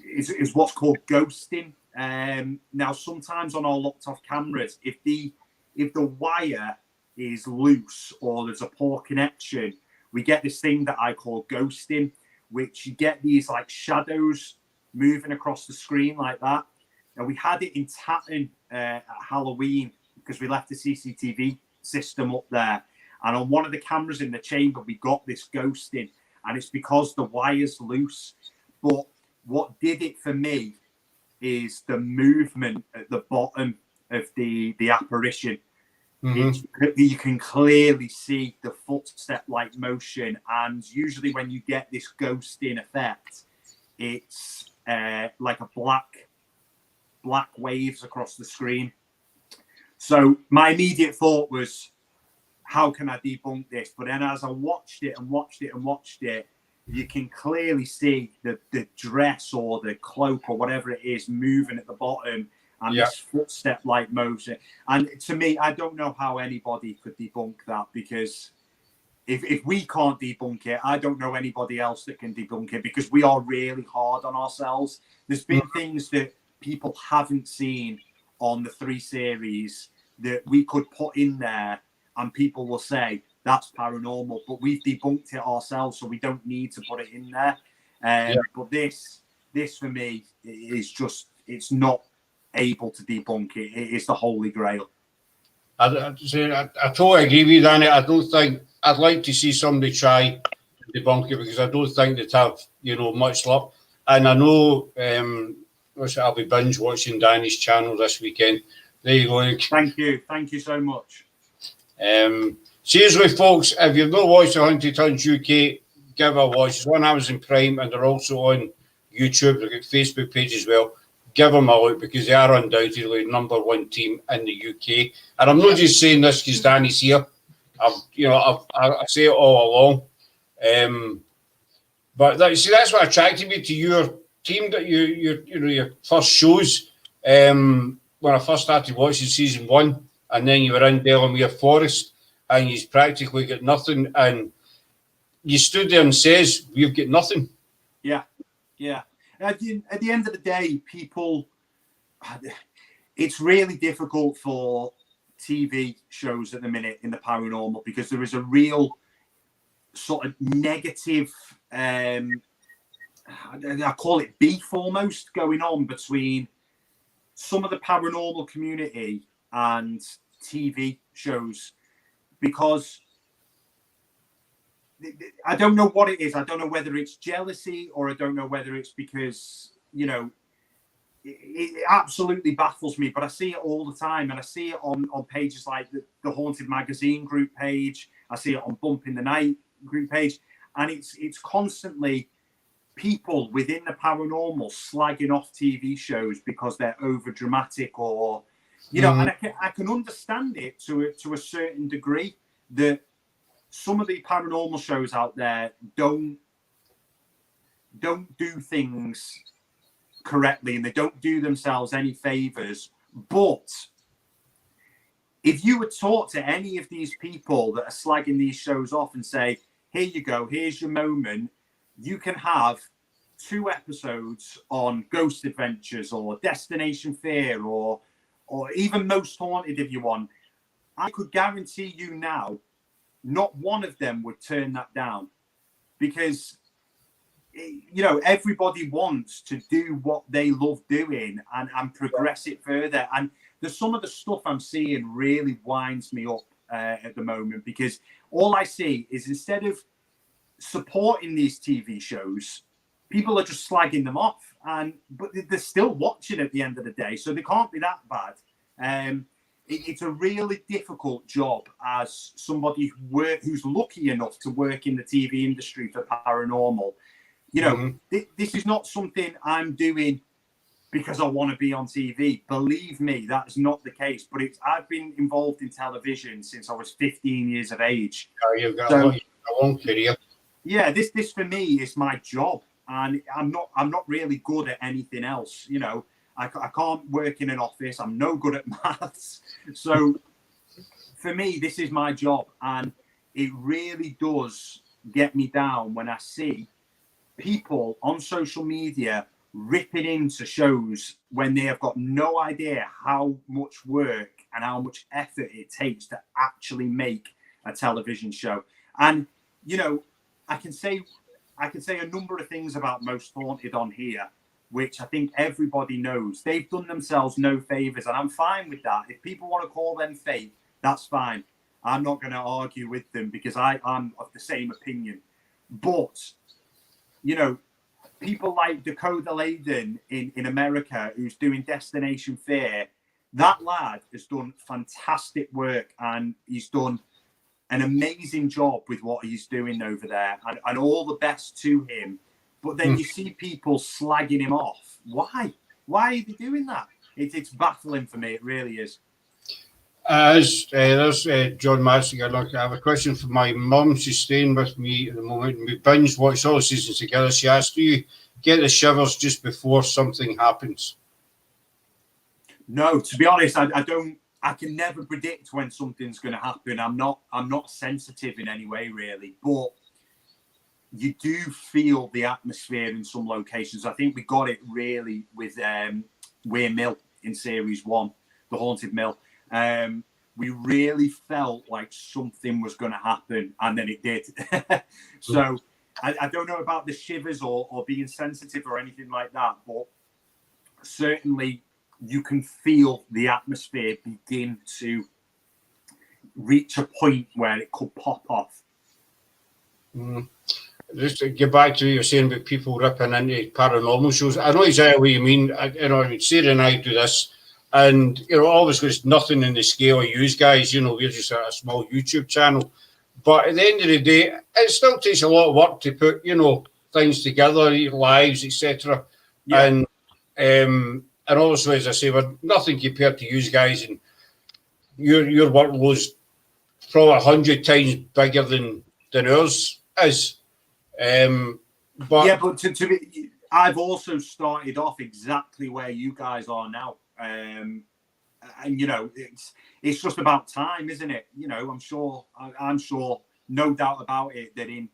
is what's called ghosting. Now, sometimes on our locked off cameras, if the wire is loose or there's a poor connection, we get this thing that I call ghosting, which you get these like shadows moving across the screen like that. Now, we had it in Tatton at Halloween because we left the CCTV system up there. And on one of the cameras in the chamber, we got this ghosting. And it's because the wire's loose. But what did it for me is the movement at the bottom of the apparition. Mm-hmm. You can clearly see the footstep-like motion. And usually when you get this ghosting effect, it's like a black waves across the screen. So my immediate thought was, how can I debunk this? But then as I watched it, you can clearly see the dress or the cloak or whatever it is moving at the bottom, and this footstep-like motion. And to me, I don't know how anybody could debunk that, because if we can't debunk it, I don't know anybody else that can debunk it, because we are really hard on ourselves. There's been things that people haven't seen on the 3 series that we could put in there and people will say that's paranormal, but we've debunked it ourselves, so we don't need to put it in there. But this for me is just, it's not able to debunk it. It's the holy grail. I totally agree with you, Danny. I don't think I'd like to see somebody try to debunk it, because I don't think they'd have, much luck. And I know I'll be binge watching Danny's channel this weekend. There you go. Thank you so much. Seriously, folks, if you've not watched the Haunted Hunts UK, give a watch. It's on Amazon Prime, and they're also on YouTube. They've got Facebook page as well. Give them a look, because they are undoubtedly #1 team in the UK. And I'm not just saying this because Danny's here. I say it all along. But that's what attracted me to your team, that your first shows. When I first started watching season 1, and then you were in Delamere Forest, and you practically got nothing, and you stood there and says, "We've got nothing." Yeah. At the end of the day, people, it's really difficult for TV shows at the minute in the paranormal, because there is a real sort of negative, I call it beef almost, going on between some of the paranormal community and TV shows, because I don't know what it is. I don't know whether it's jealousy, or I don't know whether it's because, it absolutely baffles me, but I see it all the time. And I see it on pages like the Haunted Magazine group page. I see it on Bump in the Night group page. and it's constantly people within the paranormal slagging off TV shows because they're over dramatic, or and I can understand it to a certain degree, that some of the paranormal shows out there don't do things correctly, and they don't do themselves any favors. But if you were taught to any of these people that are slagging these shows off and say, here you go, here's your moment, you can have 2 episodes on Ghost Adventures or Destination Fear or even Most Haunted if you want, I could guarantee you now, not one of them would turn that down, because everybody wants to do what they love doing and progress it further. And some of the stuff I'm seeing really winds me up at the moment, because all I see is, instead of supporting these TV shows, people are just slagging them off, but they're still watching at the end of the day, so they can't be that bad. It's a really difficult job as somebody who's lucky enough to work in the TV industry for paranormal. This is not something I'm doing because I want to be on TV. Believe me, that's not the case. But I've been involved in television since I was 15 years of age. Oh, you've got a long career. Yeah, this for me is my job, and I'm not really good at anything else. I can't work in an office. I'm no good at maths. So for me, this is my job, and it really does get me down when I see people on social media ripping into shows when they have got no idea how much work and how much effort it takes to actually make a television show. And I can say a number of things about Most Haunted on here, which I think everybody knows. They've done themselves no favors, and I'm fine with that. If people want to call them fake, that's fine. I'm not going to argue with them, because I'm of the same opinion. But people like Dakota Layden in America, who's doing Destination Fear, that lad has done fantastic work, and he's done an amazing job with what he's doing over there, and all the best to him. But then you see people slagging him off. Why? Why are they doing that? It's baffling for me. It really is. There's John Massey. I have a question for my mum. She's staying with me at the moment. We binge watch all the seasons together. She asked, do you get the shivers just before something happens? No, to be honest, I don't. I can never predict when something's going to happen. I'm not sensitive in any way, really. But you do feel the atmosphere in some locations. I think we got it really with Weir Mill in series 1, the Haunted Mill. We really felt like something was going to happen, and then it did. So I don't know about the shivers or being sensitive or anything like that, but certainly you can feel the atmosphere begin to reach a point where it could pop off. Just to get back to what you were saying about people ripping into paranormal shows, I know exactly what you mean. Sarah and I do this, and obviously it's nothing in the scale of you guys. We're just a small YouTube channel, but at the end of the day, it still takes a lot of work to put things together, lives, etc. Yeah. And obviously, as I say, we're nothing compared to you guys, and your workload's probably 100 times bigger than ours is. But to be, I've also started off exactly where you guys are now, and it's just about time, isn't it? I'm sure, no doubt about it, that in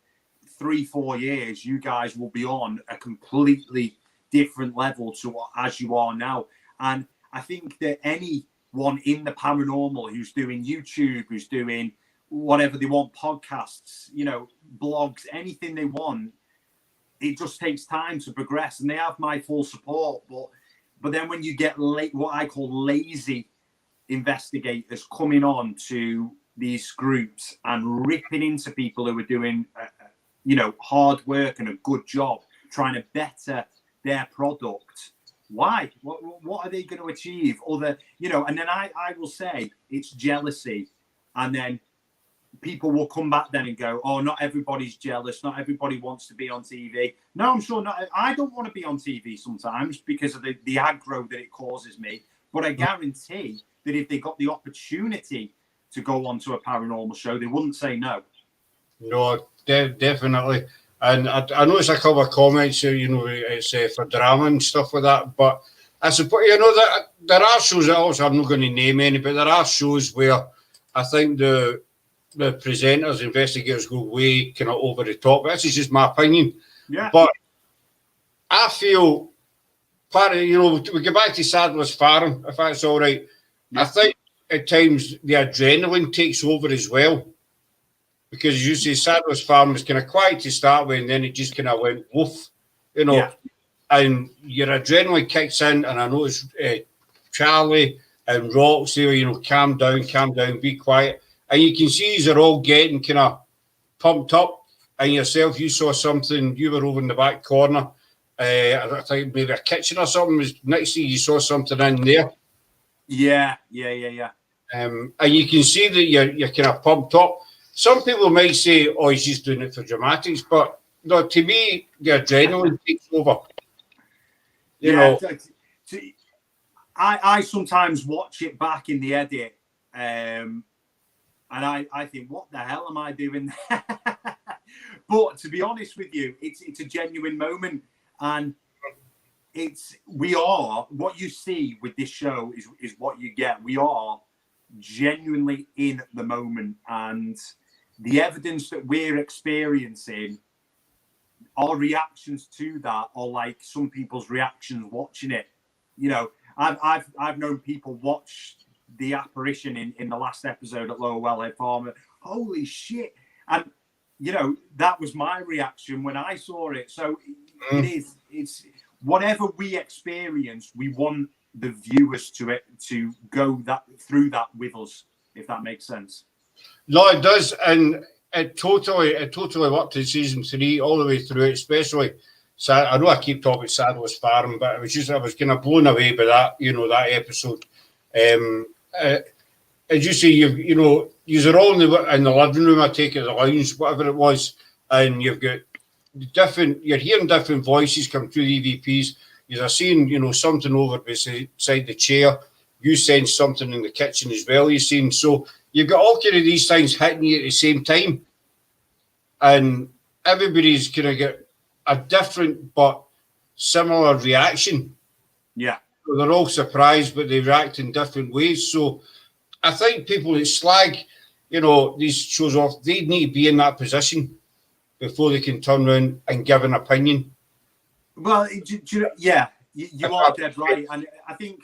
3-4 years you guys will be on a completely different level to as you are now. And I think that anyone in the paranormal who's doing YouTube, who's doing whatever they want, podcasts, blogs, anything they want, it just takes time to progress, and they have my full support. But then when you get what I call lazy investigators coming on to these groups and ripping into people who are doing hard work and a good job trying to better their product, why? What are they going to achieve? And then I will say it's jealousy, and then people will come back then and go, oh, not everybody's jealous. Not everybody wants to be on TV. No, I'm sure not. I don't want to be on TV sometimes because of the aggro that it causes me. But I guarantee that if they got the opportunity to go on to a paranormal show, they wouldn't say no. No, definitely. And I noticed a couple of comments here, it's for drama and stuff like that. But I suppose, that there are shows that also, I'm not going to name any, but there are shows where I think the presenters, investigators go way kind of over the top. This is just my opinion. Yeah. But I feel part of, we go back to Sadler's Farm, if that's all right. Yeah. I think at times the adrenaline takes over as well. Because as you say, Sadler's Farm was kind of quiet to start with, and then it just kind of went woof, Yeah. And your adrenaline kicks in, and I noticed Charlie and Roxy, calm down, be quiet. And you can see they're all getting kind of pumped up. And yourself, you saw something, you were over in the back corner. I think maybe a kitchen or something was next to you, saw something in there. Yeah. And you can see that you're kind of pumped up. Some people might say, oh, he's just doing it for dramatics. But no, to me, the adrenaline takes over. You know. I sometimes watch it back in the edit. And I think, what the hell am I doing there? But to be honest with you, it's a genuine moment. And what you see with this show is what you get. We are genuinely in the moment. And the evidence that we're experiencing, our reactions to that are like some people's reactions watching it. I've known people watch the apparition in the last episode at Lower Wellhead Farm. Holy shit! And that was my reaction when I saw it. So it's whatever we experience, we want the viewers to go through that with us, if that makes sense. No, it does, and it totally worked in season 3 all the way through it, especially. So I know I keep talking Sadler's Farm, but I was kind of blown away by that, that episode. As you say, you're all in the living room, I take it, the lounge, whatever it was, and you've got you're hearing different voices come through the EVPs. You're seeing, something over beside the chair. You sense something in the kitchen as well. You've seen, so you've got all kind of these things hitting you at the same time, and everybody's gonna get a different but similar reaction. Yeah, so they're all surprised, but they react in different ways. So I think people that slag, these shows off, they need to be in that position before they can turn around and give an opinion. Well, yeah, you are dead right, and I think.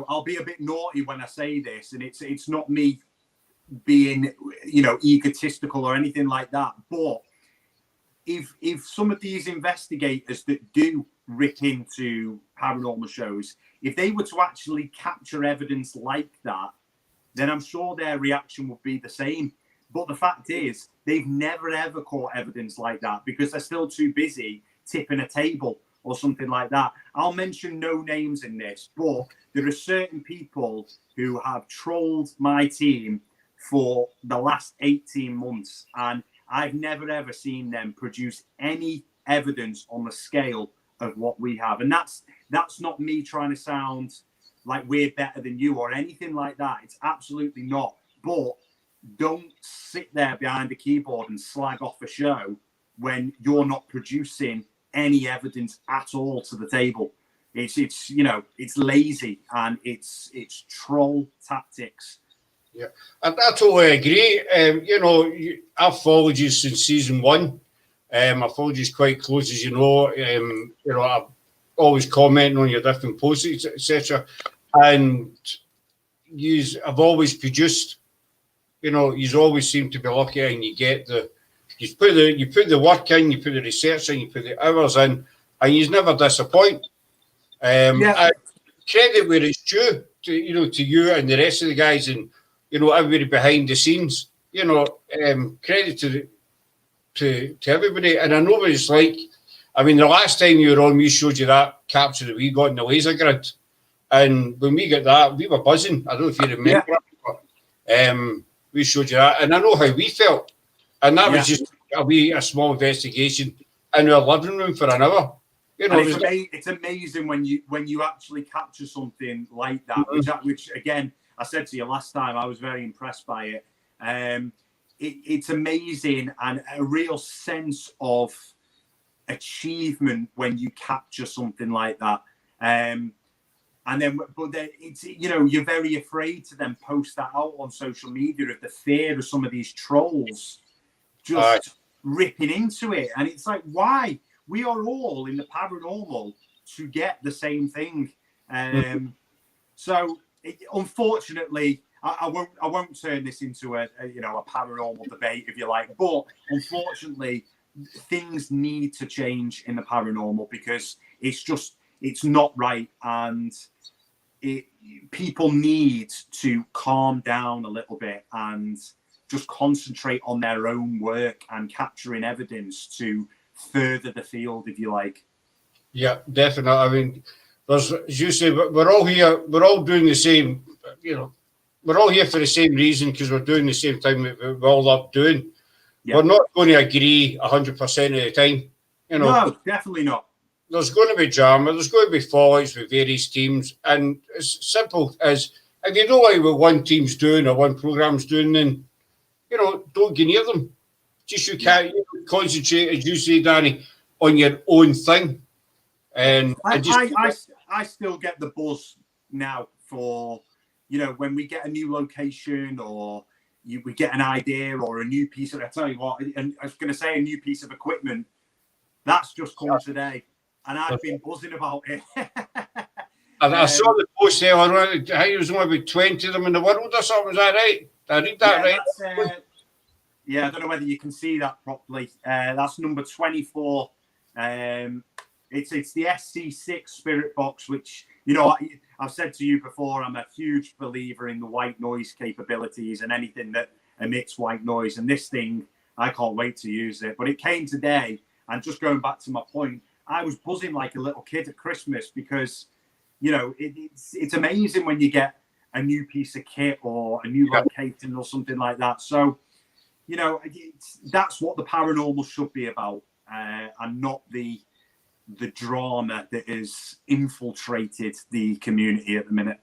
I'll be a bit naughty when I say this, and it's not me being, egotistical or anything like that. But if some of these investigators that do rip into paranormal shows, if they were to actually capture evidence like that, then I'm sure their reaction would be the same. But the fact is, they've never ever caught evidence like that because they're still too busy tipping a table or something like that. I'll mention no names in this, but there are certain people who have trolled my team for the last 18 months, and I've never, ever seen them produce any evidence on the scale of what we have. And that's not me trying to sound like we're better than you or anything like that. It's absolutely not. But don't sit there behind the keyboard and slag off a show when you're not producing any evidence at all to the table. It's lazy and it's troll tactics. Yeah, I totally agree. I've followed you since season 1. I've followed you quite close, as you know. I've always commenting on your different posts, etc. And I've always produced. You always seem to be lucky, and you get you put the work in, you put the research in, you put the hours in, and you never disappoint. Credit where it's due to you and the rest of the guys, and everybody behind the scenes. Credit to everybody. And I know what it's like. I mean, the last time you were on, we showed you that capture that we got in the laser grid, and when we got that, we were buzzing. I don't know if you remember. Yeah. we showed you that, and I know how we felt, and that was just a small investigation in our living room for an hour. You know, it's amazing when you actually capture something like that, which again, I said to you last time, I was very impressed by it. It's amazing and a real sense of achievement when you capture something like that. But then it's, you know, you're very afraid to then post that out on social media of the fear of some of these trolls just ripping into it. And it's like, why? We are all in the paranormal to get the same thing. So unfortunately, I won't turn this into a paranormal debate, if you like. But unfortunately, things need to change in the paranormal because it's not right, and people need to calm down a little bit and just concentrate on their own work and capturing evidence to further the field, if you like. Yeah, definitely. I mean, as you say, we're all here. We're all doing the same. You know, we're all here for the same reason because we're doing the same thing that we all love doing. Yeah. We're not going to agree 100% of the time. You know, no, definitely not. There's going to be drama. There's going to be fallouts with various teams, and it's simple as if you don't like what one team's doing or one program's doing, then don't get near them. Just you can't concentrate, as you say, Danny, on your own thing. And I still get the buzz now for, when we get a new location or we get an idea or a new piece of, I tell you what, and I was going to say a new piece of equipment, that's just come today. And I've been buzzing about it. I saw the post there. I think there was only about 20 of them in the world or something. Is that right? Did I read that right? I don't know whether you can see that properly. That's number 24. It's the SC6 Spirit Box, which, I've said to you before, I'm a huge believer in the white noise capabilities and anything that emits white noise. And this thing, I can't wait to use it. But it came today, and just going back to my point, I was buzzing like a little kid at Christmas because, it's amazing when you get a new piece of kit or a new location or something like that. So, that's what the paranormal should be about, and not the drama that has infiltrated the community at the minute.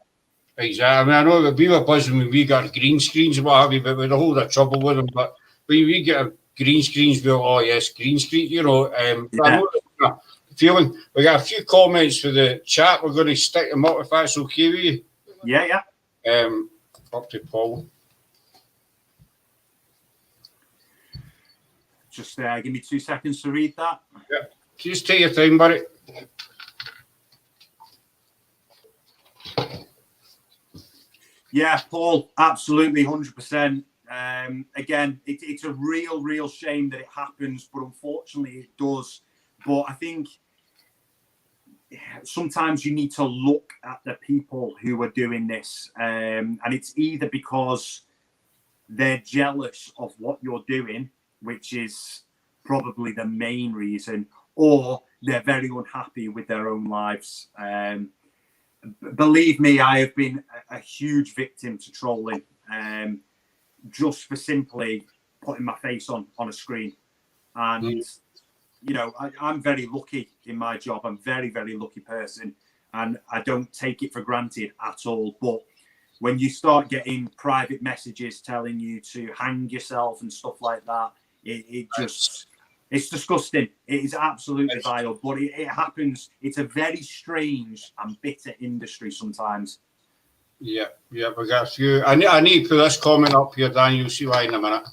Exactly. I mean, I know that we were buzzing when we got green screens and what have you, but we had a whole lot of trouble with them. But when we get green screens, we'll, oh yes, green screen, I know feeling. We got a few comments for the chat. We're going to stick them up if that's okay with you. Yeah. Up to Paul. Just give me 2 seconds to read that. Yeah. Just take your time, buddy. Yeah, Paul, absolutely, 100%. Again, it's a real shame that it happens, but unfortunately it does. But I think sometimes you need to look at the people who are doing this, and it's either because they're jealous of what you're doing, which is probably the main reason, or they're very unhappy with their own lives. Believe me, I have been a huge victim to trolling, just for simply putting my face on a screen. And I'm very lucky in my job. I'm a very, very lucky person, and I don't take it for granted at all. But when you start getting private messages telling you to hang yourself and stuff like that, it's disgusting. It is absolutely vile, but it happens. It's a very strange and bitter industry sometimes. Yeah, we got a few. I need to put this comment up here, Dan. You'll see why in a minute.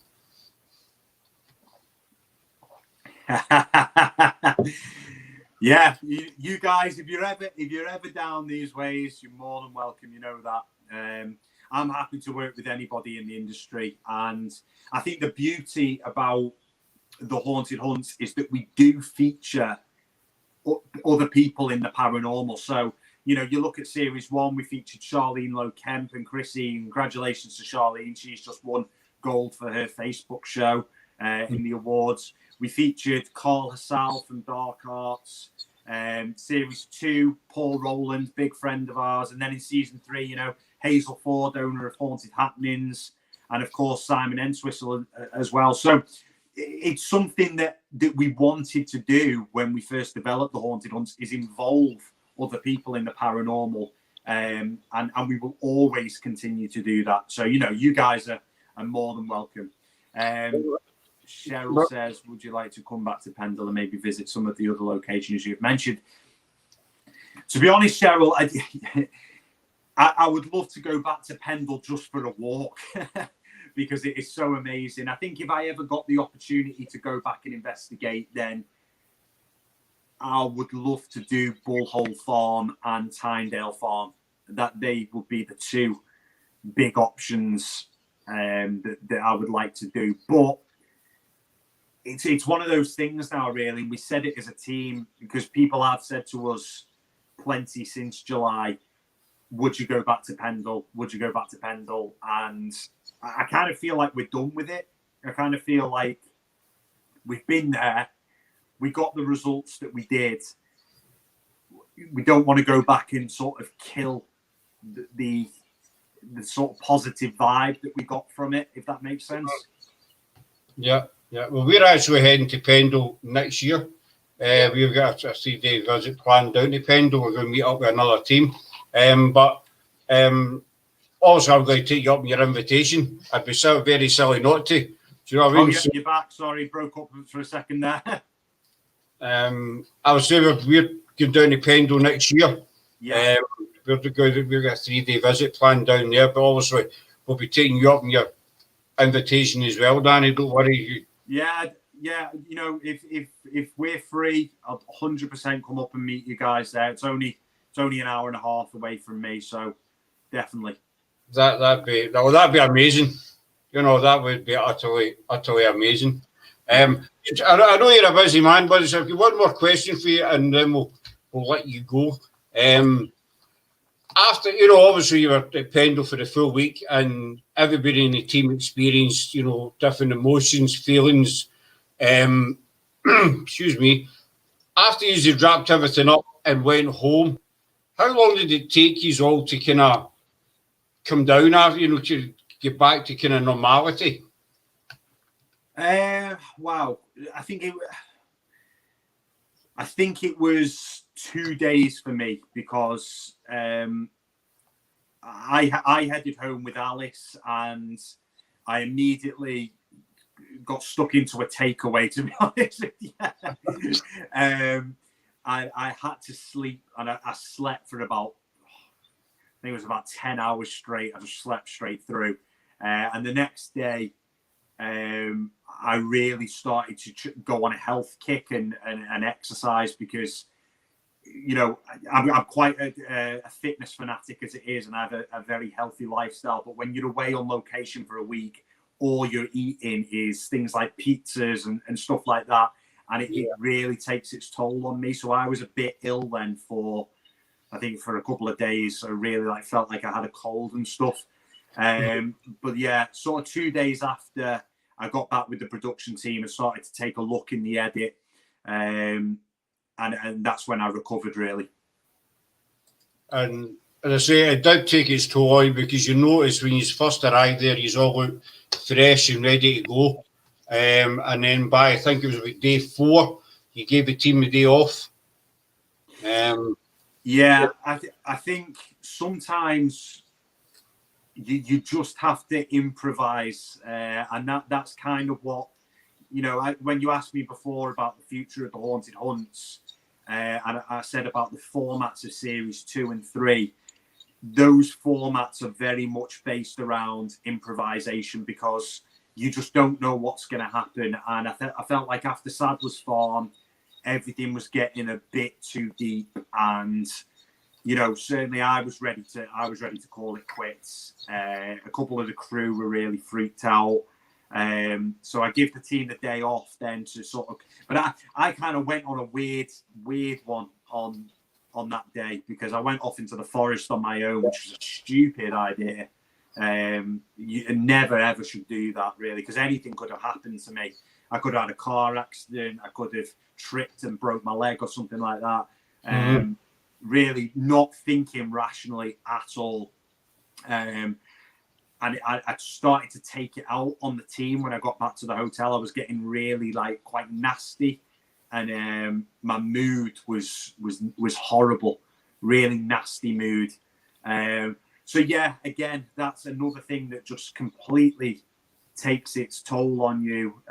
Yeah, you guys, if you're ever down these ways, you're more than welcome. You know that. I'm happy to work with anybody in the industry, and I think the beauty about the Haunted Hunts is that we do feature other people in the paranormal. So, you look at series 1, we featured Charlene Lowe Kemp and Chrissy. Congratulations to Charlene. She's just won gold for her Facebook show in the awards. We featured Carl Hassal from Dark Arts. Series 2, Paul Rowland, big friend of ours. And then in season 3, Hazel Ford, owner of Haunted Happenings. and of course Simon Entwistle as well. So it's something that we wanted to do when we first developed the Haunted Hunts, is involve other people in the paranormal, and we will always continue to do that. So you guys are more than welcome. Cheryl says, would you like to come back to Pendle and maybe visit some of the other locations you've mentioned? To be honest, Cheryl, I would love to go back to Pendle just for a walk because it is so amazing. I think if I ever got the opportunity to go back and investigate, then I would love to do Bullhole Farm and Tyndale Farm. That they would be the two big options that I would like to do. But it's one of those things now, really. We said it as a team because people have said to us plenty since July, would you go back to Pendle? Would you go back to Pendle? And I kind of feel like we're done with it. I kind of feel like we've been there. We got the results that we did. We don't want to go back and sort of kill the sort of positive vibe that we got from it, if that makes sense. Yeah. Well, we're actually heading to Pendle next year. We've got a 3-day visit planned down to Pendle. We're going to meet up with another team. But also, I'm going to take you up on your invitation. I'd be so very silly not to. Do you know what I mean? Yeah, you're back. Sorry, broke up for a second there. I was saying we're going down to Pendle next year. Yeah. We've got a 3-day visit planned down there, but obviously we'll be taking you up on your invitation as well, Danny. Don't worry. Yeah. If we're free, I'll 100% come up and meet you guys there. It's only an hour and a half away from me, so definitely. That'd be amazing. That would be utterly amazing. I know you're a busy man, but I've got one more question for you, and then we'll let you go. After, obviously you were at Pendle for the full week, and everybody in the team experienced, different emotions, feelings. Excuse me. After you wrapped everything up and went home, how long did it take you all to kind of come down after, to get back to kind of normality? Wow. I think it was 2 days for me because I headed home with Alice and I immediately got stuck into a takeaway, to be honest with you. I had to sleep, and I slept for about, I think it was about 10 hours straight. I just slept straight through. And the next day, I really started to go on a health kick and exercise because, I'm quite a fitness fanatic as it is, and I have a very healthy lifestyle. But when you're away on location for a week, all you're eating is things like pizzas and stuff like that. And it really takes its toll on me. So I was a bit ill then for a couple of days. I really felt like I had a cold and stuff. But yeah, sort of 2 days after I got back with the production team and started to take a look in the edit. And that's when I recovered, really. And as I say, it did take its toll on because you notice when you first arrived there, you all look fresh and ready to go. And then by, I think it was about day 4, you gave the team a day off. I think sometimes you just have to improvise, and that's kind of what, when you asked me before about the future of the Haunted Hunts, and I said about the formats of series 2 and 3, those formats are very much based around improvisation because you just don't know what's going to happen. And I felt like after Sadler's Farm, everything was getting a bit too deep, and certainly I was ready to call it quits. A couple of the crew were really freaked out. So I give the team the day off then to sort of, but I kind of went on a weird one on that day because I went off into the forest on my own, which was a stupid idea. You never ever should do that, really, because anything could have happened to me. I could have had a car accident. I could have tripped and broke my leg or something like that. Really not thinking rationally at all. and I started to take it out on the team when I got back to the hotel. I was getting really like quite nasty, and my mood was horrible, really nasty mood. So yeah, again, that's another thing that just completely takes its toll on you.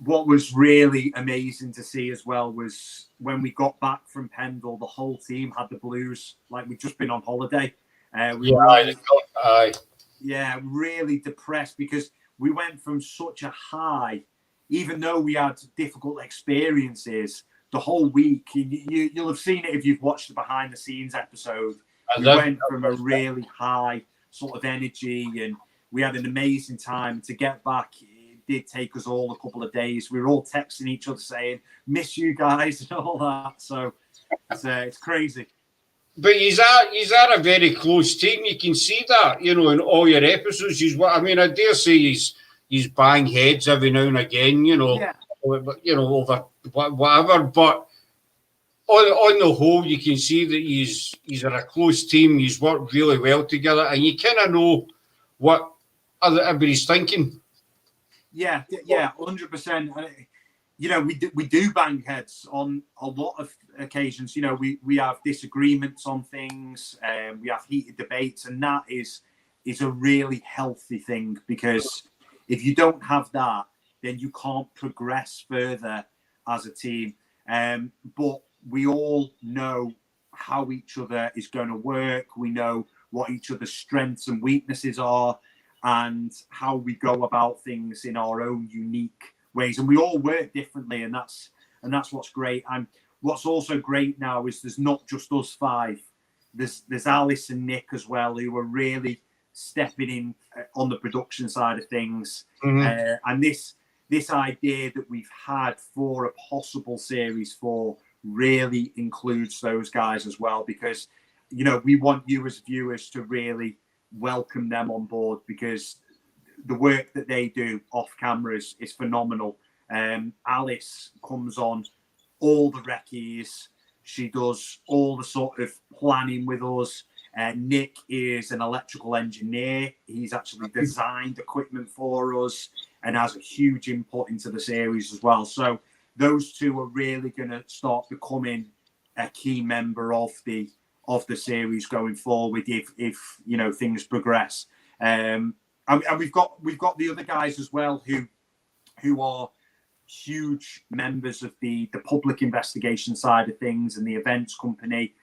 What was really amazing to see as well was when we got back from Pendle, the whole team had the blues, like we'd just been on holiday. Really depressed because we went from such a high, even though we had difficult experiences the whole week. You'll have seen it if you've watched the behind the scenes episode. We went from a really high sort of energy, and we had an amazing time. To get back, it did take us all a couple of days. We were all texting each other saying, "Miss you guys," and all that. So it's crazy. But he's at a very close team. You can see that, you know, in all your episodes. I dare say he's bang heads every now and again, you know, over whatever. But on the whole, you can see that he's at a close team. He's worked really well together, and you kind of know what everybody's thinking. Yeah, 100%. You know, we do bang heads on a lot of occasions. You know, we have disagreements on things, we have heated debates, and that is a really healthy thing, because if you don't have that, then you can't progress further as a team. But we all know how each other is going to work. We know what each other's strengths and weaknesses are, and how we go about things in our own unique ways, and we all work differently, and that's what's great. And what's also great now is there's not just us five. There's Alice and Nick as well, who are really stepping in on the production side of things. And this idea that we've had for a possible series 4 really includes those guys as well, because, you know, we want you as viewers to really welcome them on board, because the work that they do off cameras is phenomenal. Alice comes on all the recce's. She does all the sort of planning with us. Nick is an electrical engineer. He's actually designed equipment for us and has a huge input into the series as well. So those two are really going to start becoming a key member of the series going forward if you know, things progress. And we've got the other guys as well who are huge members of the public investigation side of things and the events company.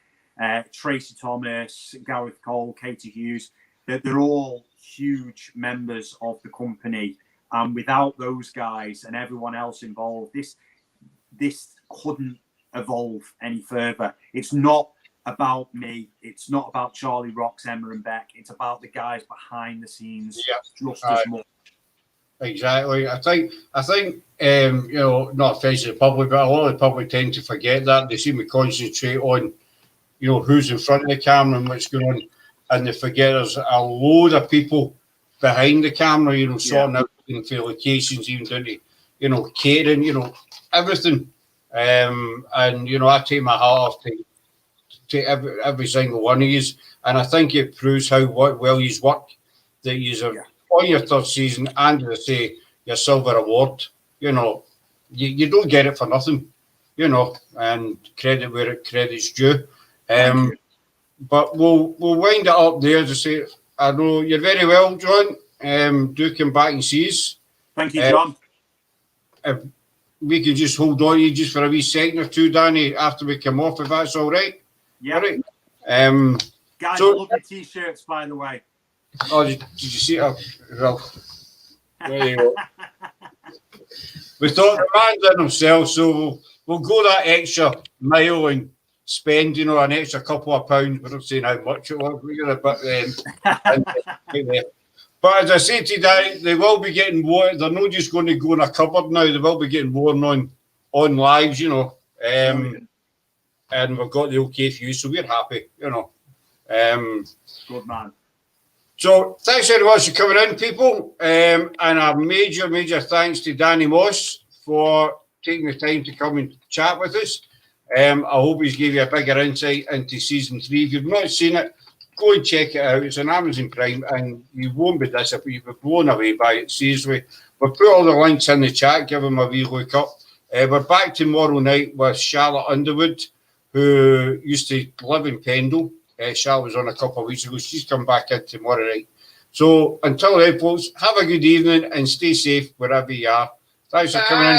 Tracy Thomas, Gareth Cole, Katie Hughes. They're all huge members of the company, and without those guys and everyone else involved, this couldn't evolve any further. It's not about me. It's not about Charlie Rocks, Emma and Beck. It's about the guys behind the scenes just as much. Exactly. I think you know, not offensive to the public, but a lot of the public tend to forget that. They seem to concentrate on, you know, who's in front of the camera and what's going on, and they forget there's a load of people behind the camera, you know, sorting out things for locations, even down to, you know, catering, you know, everything. And you know, I take my hat off to every single one of you, and I think it proves how well you've worked, that you're on your 3rd season, and as I say, your silver award. You know, you don't get it for nothing, you know, and credit where credit's due. But we'll wind it up there. As I say, I know you're very well, John. Do come back and see us. Thank you, John. If we can just hold on to you just for a wee second or two, Danny, after we come off, if that's all right. Yeah. All right. Guys, I love your t-shirts, by the way. Oh, did you see it? Well, there you go. We thought the man's in himself, so we'll go that extra mile and spend, you know, an extra couple of pounds. We're not saying how much it was, but as I say to you, Danny, they will be getting worn. They're not just going to go in a cupboard now. They will be getting worn on lives, you know. And we've got the okay for you, so we're happy, you know. Good man. So thanks very much for coming in, people. And a major thanks to Danny Moss for taking the time to come and chat with us. I hope he's gave you a bigger insight into season 3. If you've not seen it, go and check it out. It's on Amazon Prime, and you won't be disappointed. You'll be blown away by it. Seriously, we'll put all the links in the chat. Give them a wee look up. We're back tomorrow night with Charlotte Underwood, who used to live in Pendle. Charlotte was on a couple of weeks ago. She's come back in tomorrow night. So until then, folks, have a good evening and stay safe wherever you are. Thanks for coming in.